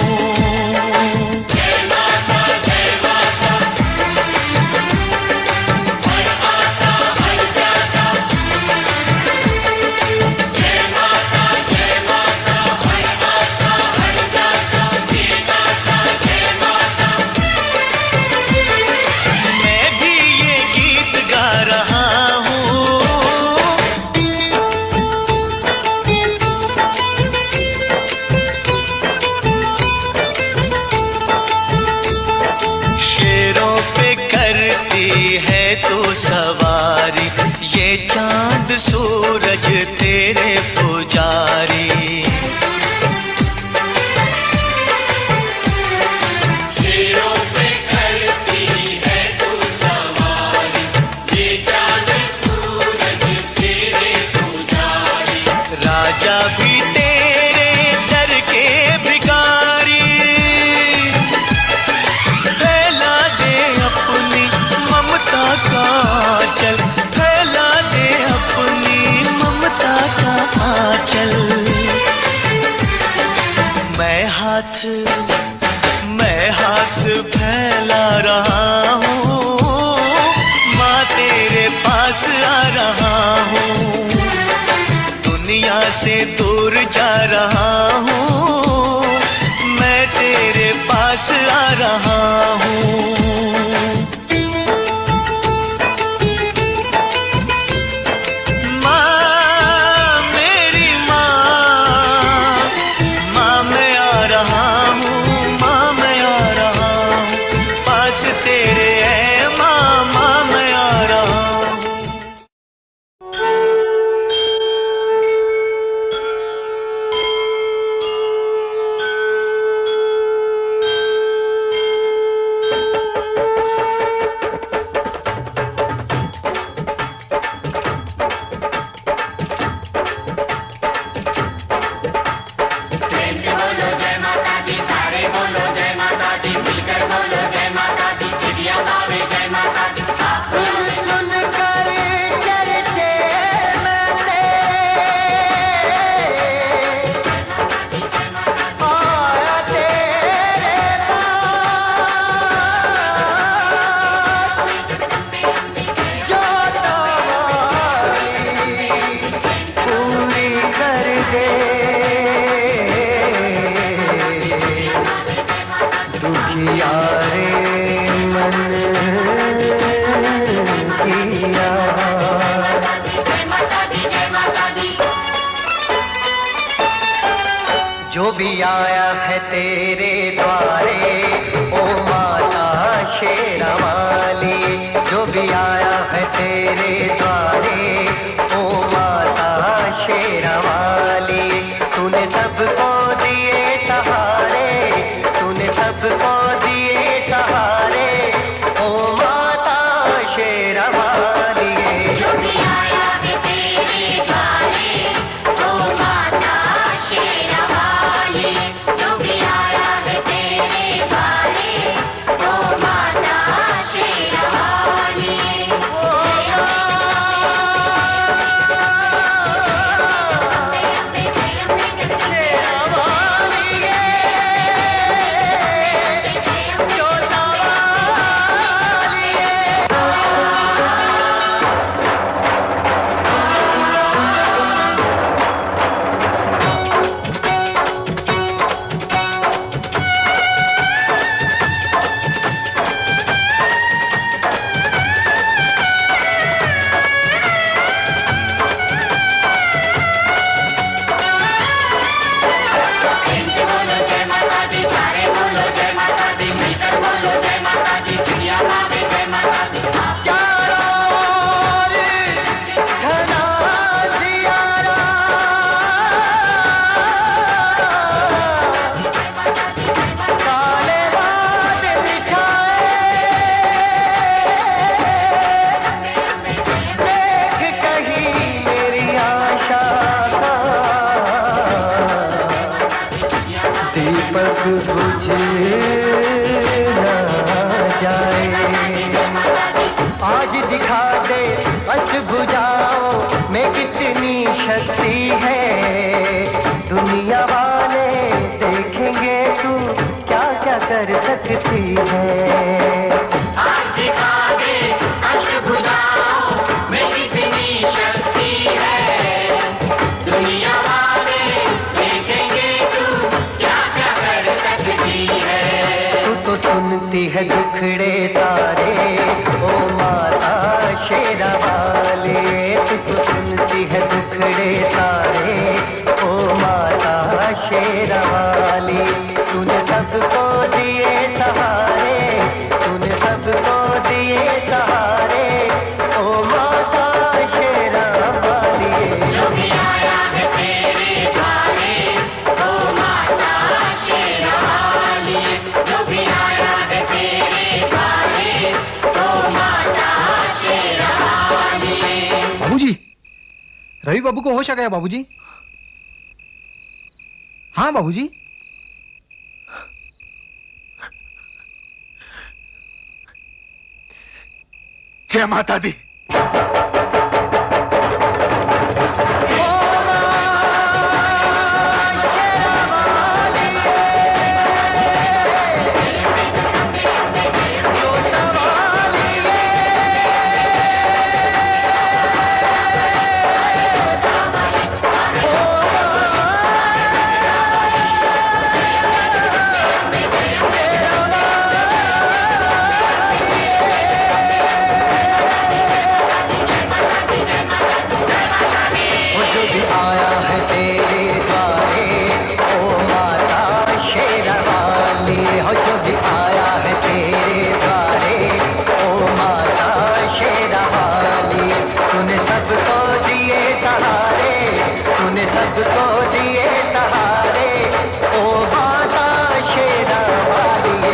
सवारी ये चांद सूरज तेरे पुजारी। शेरों पे करती है तू सवारी, ये चांद सूरज तेरे पुजारी। राजा भी तेरे दर के भिखारी, फैला दे अपनी ममता का आंचल, फैला दे अपनी ममता का आंचल। मैं हाथ फैला रहा हूँ, माँ तेरे पास आ रहा हूँ। दुनिया से दूर जा रहा हूँ, मैं तेरे पास आ रहा हूँ। जो भी आया है तेरे द्वारे ओ माता शेरा वाली, जो भी आया है तेरे द्वारे ओ माता शेरा वाली। तूने सबको दिए सहारे, तूने सबको दिए सहारे ओ माता शेरा वाली। जो भी आया है तेरे द्वारे ओ माता शेरा वाली, जो भी आया है तेरे द्वारे ओ माता शेरा वाली। जय दीपक बुझ ना जाए। आज दिखा दे अष्टभुजाओं में कितनी शक्ति है, दुनिया वाले देखेंगे तू क्या क्या कर सकती है। आज दिखा दे अष्टभुजाओं में कितनी शक्ति है, दुनिया वाले देखेंगे तू क्या क्या कर सकती है। तू तो सुनती है दुखड़े सारे ओ माता शेरा वाले, तू तो सुनती है दुखड़े सारे ओ माता शेरा वाली। तूने सबको दिए सहारे, तूने सबको दिए सहारे ओ माता शेरा वाली। जो भी आया है तेरे द्वारे ओ माता शेरा वाली, जो भी आया है तेरे द्वारे ओ माता शेरा वाली। बाबूजी, रवि बाबू को होश आ गया बाबूजी। हाँ बाबूजी। जय माता दी। सबको दिए सहारे ओ माता शेरा वाली।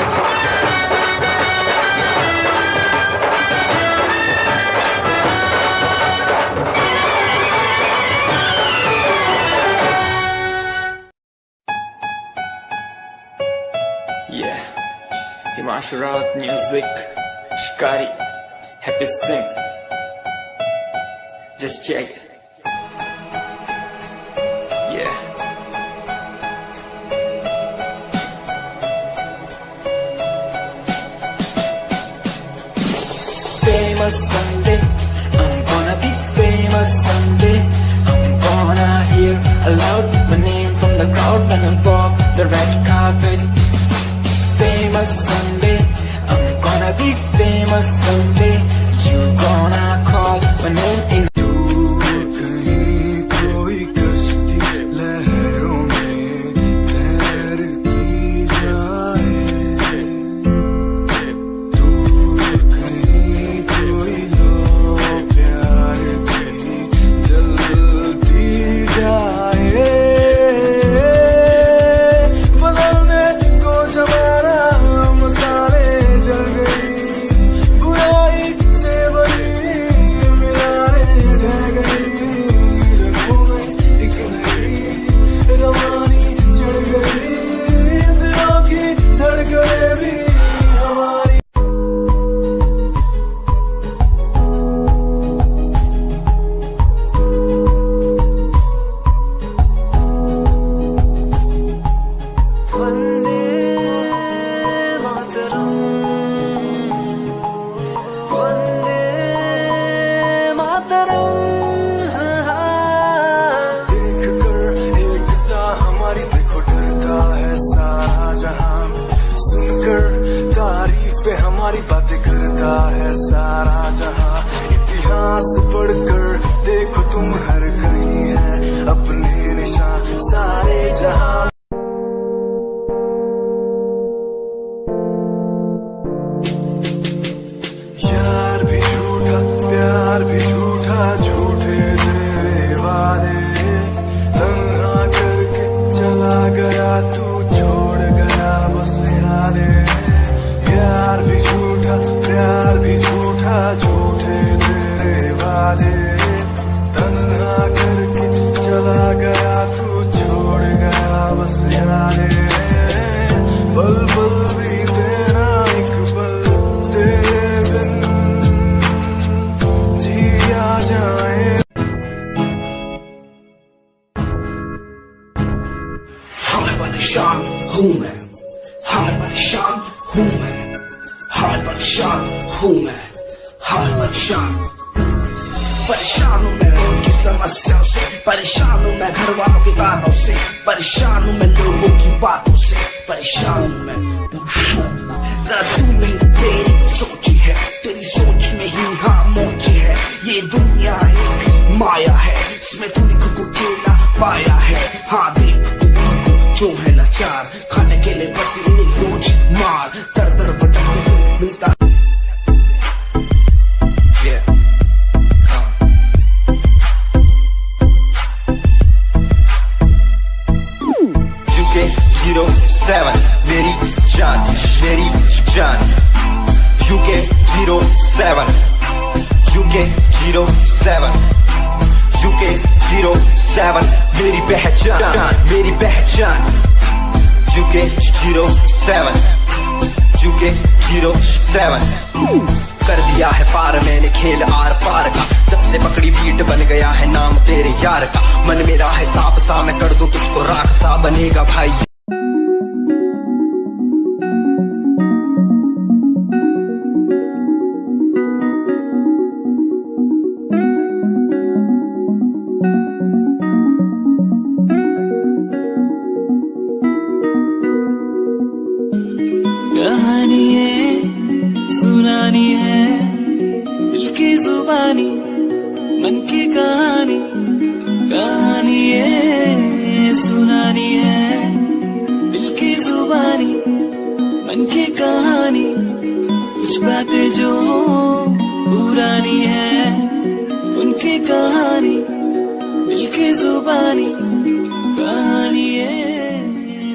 Yeah, Himanshu Rawat music, Shikari, Happy Singh. Just check it. Yeah. Famous someday, I'm gonna be famous someday. I'm gonna hear aloud my name from the crowd when I walk the red carpet. Famous someday, I'm gonna be famous someday. You gonna call my name in. हमारी बातें करता है सारा जहां, इतिहास पढ़कर देखो तुम हर कहीं है अपने निशान सारे जहां। यार भी झूठा प्यार भी झूठा, झूठे तेरे वादे, तन्हा करके चला गया तू छोड़ गया बस यादें। यार भी झूठा प्यार भी झूठा, झूठे तेरे वादे, तन्हा करके चला गया तू छोड़ गया बस यादें। पल पल बीते ना एक पल तेरे बिन जिया जाए। हाय परेशान हूँ मैं, हाय परेशान हूँ मैं, हाय परेशान हूँ मैं, हाय परेशान। परेशान हूँ मैं उनकी समस्याओं से, परेशान हूँ मैं घर वालों के तानों से, परेशान हूँ मैं लोगों की बातों से, परेशान हूँ मैं। तेरा तू नहीं तेरी सोची है, तेरी सोच में ही हाँ मोची है। ये दुनिया एक माया है, इसमें तूने खुद को अकेला पाया है। हाँ देख तू जो है लाचार, खाने के लिए पड़ती इन्हें रोज मार, दर दर भटकते हुए मिलता। UK07 मेरी जान, मेरी जान। UK07 UK07 UK07 मेरी पहचान, मेरी पहचान। UK07 UK07 कर दिया है पार मैंने खेल आर पार का, जब से पकड़ी बीट बन गया है नाम तेरे यार का। मन मेरा है सांप सा, मैं कर दूं तुझको राख सा, बनेगा भाई। कहानी सुनानी है, दिल की जुबानी, मन की कहानी। कहानी ये सुनानी है, दिल की जुबानी, मन की कहानी। कुछ बातें जो पुरानी है, उनकी कहानी, दिल की जुबानी। कहानी ये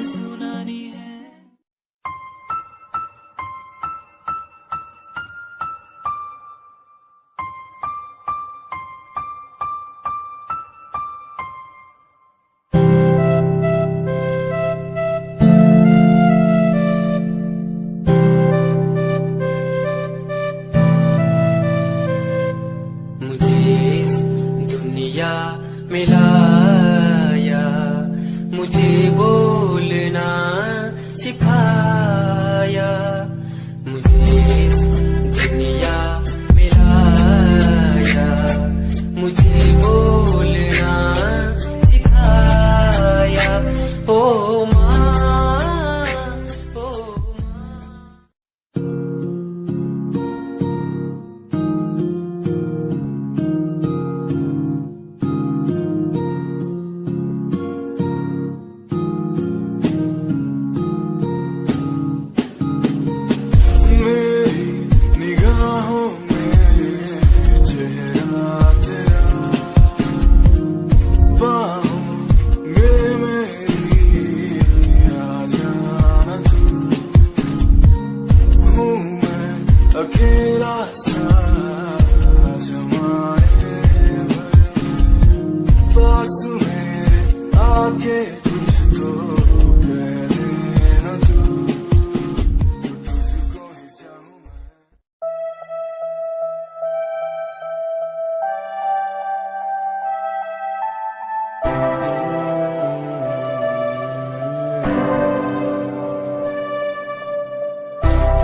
सुनानी है। मिलाया, मुझे बोलना सिखाया, मुझे दुनिया मिलाया, मुझे बोलना सिखाया। ओ माँ, ओ अकेला सा जमाए पास मेरे आके कुछ तो कह देना तू, तुझको ही चाहूं मैं।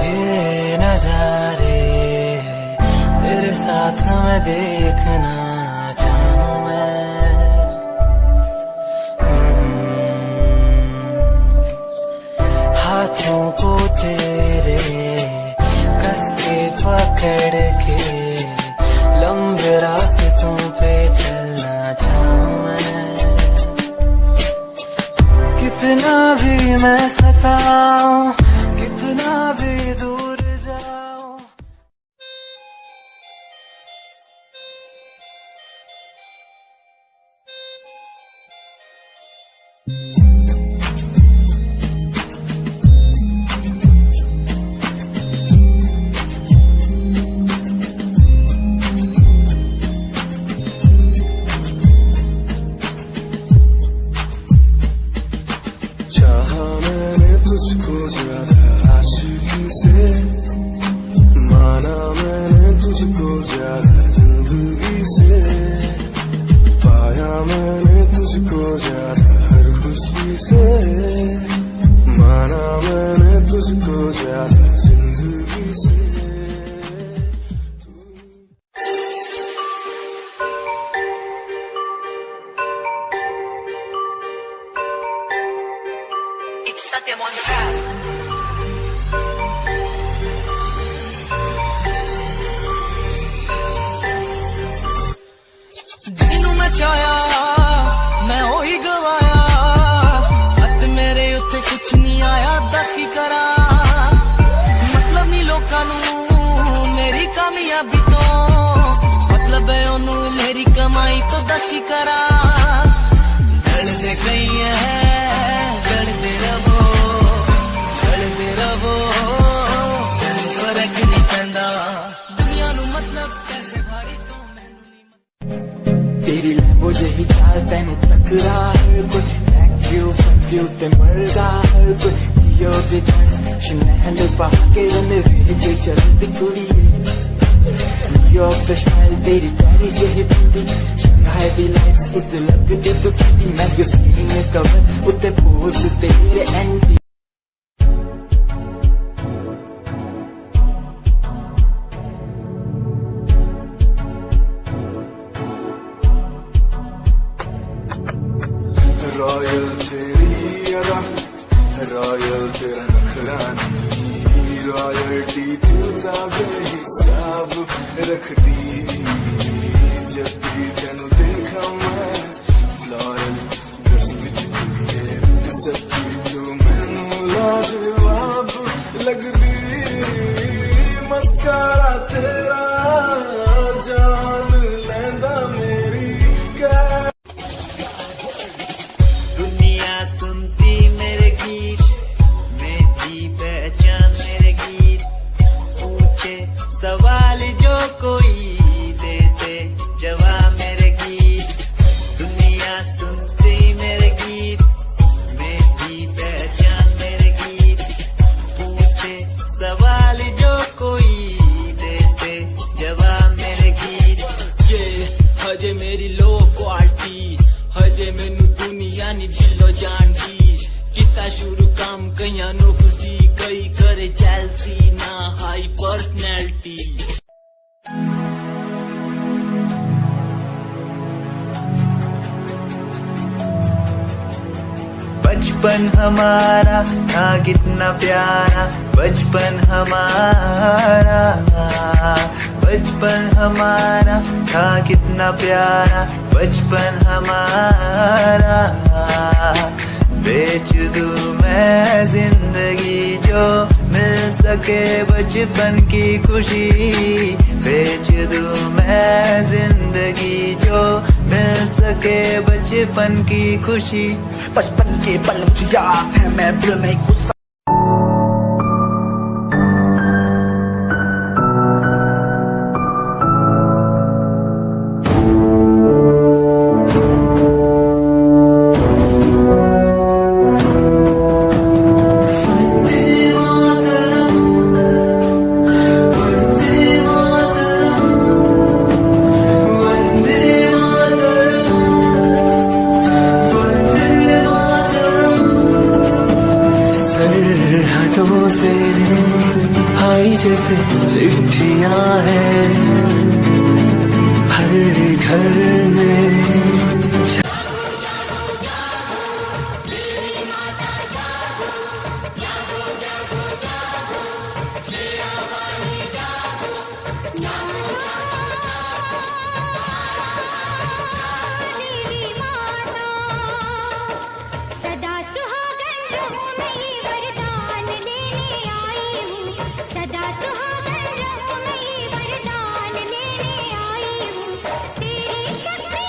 ये नजारे तेरे साथ मैं देखना चाहूं मैं। हाथों को तेरे कस के पकड़ के लंबे रास्तों पे चलना चाहूं मैं। कितना भी मैं सताऊं, कितना भी दूर जाऊं, चाहा मैंने तुझको ज्यादा आशिकी से, माना मैंने तुझको ज्यादा जिंदगी से, पाया मैंने तुझको ज्यादा हर खुशी से, माना मैंने तुझको ज्यादा जिंदगी से। It's Satyam on the track. ਜਿਹਨੂੰ ਮੈਂ ਚਾਹਿਆ ਮੈਂ ਉਹੀ ਗਵਾਇਆ, ਹੱਥ ਮੇਰੇ ਉੱਤੇ ਕੁਛ ਨਹੀਂ ਆਇਆ, ਦੱਸ ਕੀ ਕਰਾਂ। ਮਤਲਬ ਨਹੀਂ ਲੋਕਾਂ ਨੂੰ ਮੇਰੀ ਕਾਮਯਾਬੀ ਤੋਂ, ਮਤਲਬ ਹੈ ਉਹਨੂੰ ਮੇਰੀ ਕਮਾਈ ਤੋਂ, ਦੱਸ ਕੀ ਕਰਾਂ। ਗਲਦੇ ਕਈ ਹੈ ਗਲਦੇ ਰਵੋ, ਫਰਕ ਨਹੀਂ ਪੈਂਦਾ ਦੁਨੀਆ ਨੂੰ, ਮਤਲਬ ਪੈਸੇ ਭਾਰੀ ਤੋਂ ਮੈਨੂੰ ਨਹੀਂ। तेरी लैम्बो जही चाल तैनू टकरा हर कोई, बैक व्यू फ्रंट व्यू ते मरदा हर कोई। कियो दे शनैल पा के रनवे ते चलदी कुड़ी, न्यूयॉर्क दा स्टाइल तेरी प्यारी जही ब्यूटी, शंघाई दी लाइट्स उत्ते लगदे तो किटी, मैगज़ीन कवर उत्ते पोज तेरे एंटी। रॉयल तेरी अदा, रॉयल तेरा नखरानी, रॉयल्टी तूता बेहिसाब रखती। जब भी तेनू देखा मैं फ्लोरल ड्रेस विच कुड़िए, सच्ची तू मैनू लाजवाब लगदी। मस्कारा तेरा जान लैंदा मेरी कै। दुनिया सुनती मेरे गीत, मेरी पहचान मेरे गीत, पूछे सवाल जो कोई देते जवाब मेरे गीत। दुनिया सुनती मेरे गीत, मेरी पहचान मेरे गीत, पूछे सवाल जो कोई देते जवाब मेरे गीत। ये हजे मेरी लो क्वालिटी, हजे मैनू दुनिया नी दिलो जानदी। किता शुरू काम कईयां नो खुशी, कई करे चैलसी ना हाई पर्सनैलिटी। बचपन हमारा था कितना प्यारा, बचपन हमारा, बचपन हमारा था कितना प्यारा, बचपन हमारा। बेच दूं मैं जिंदगी जो मिल सके बचपन की खुशी, बेच दूं मैं जिंदगी जो मिल सके बचपन की खुशी। बचपन के पल मुझे याद है, मैं भूल नहीं गुस्सा। जैसे चिट्ठियां हैं हर घर में। सदा सुहागन रहूं मैं ये वरदान लेने आई हूँ, सदा सुहागन रहूं मैं ये वरदान लेने आई हूँ। तेरी शक्ति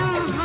यहाँ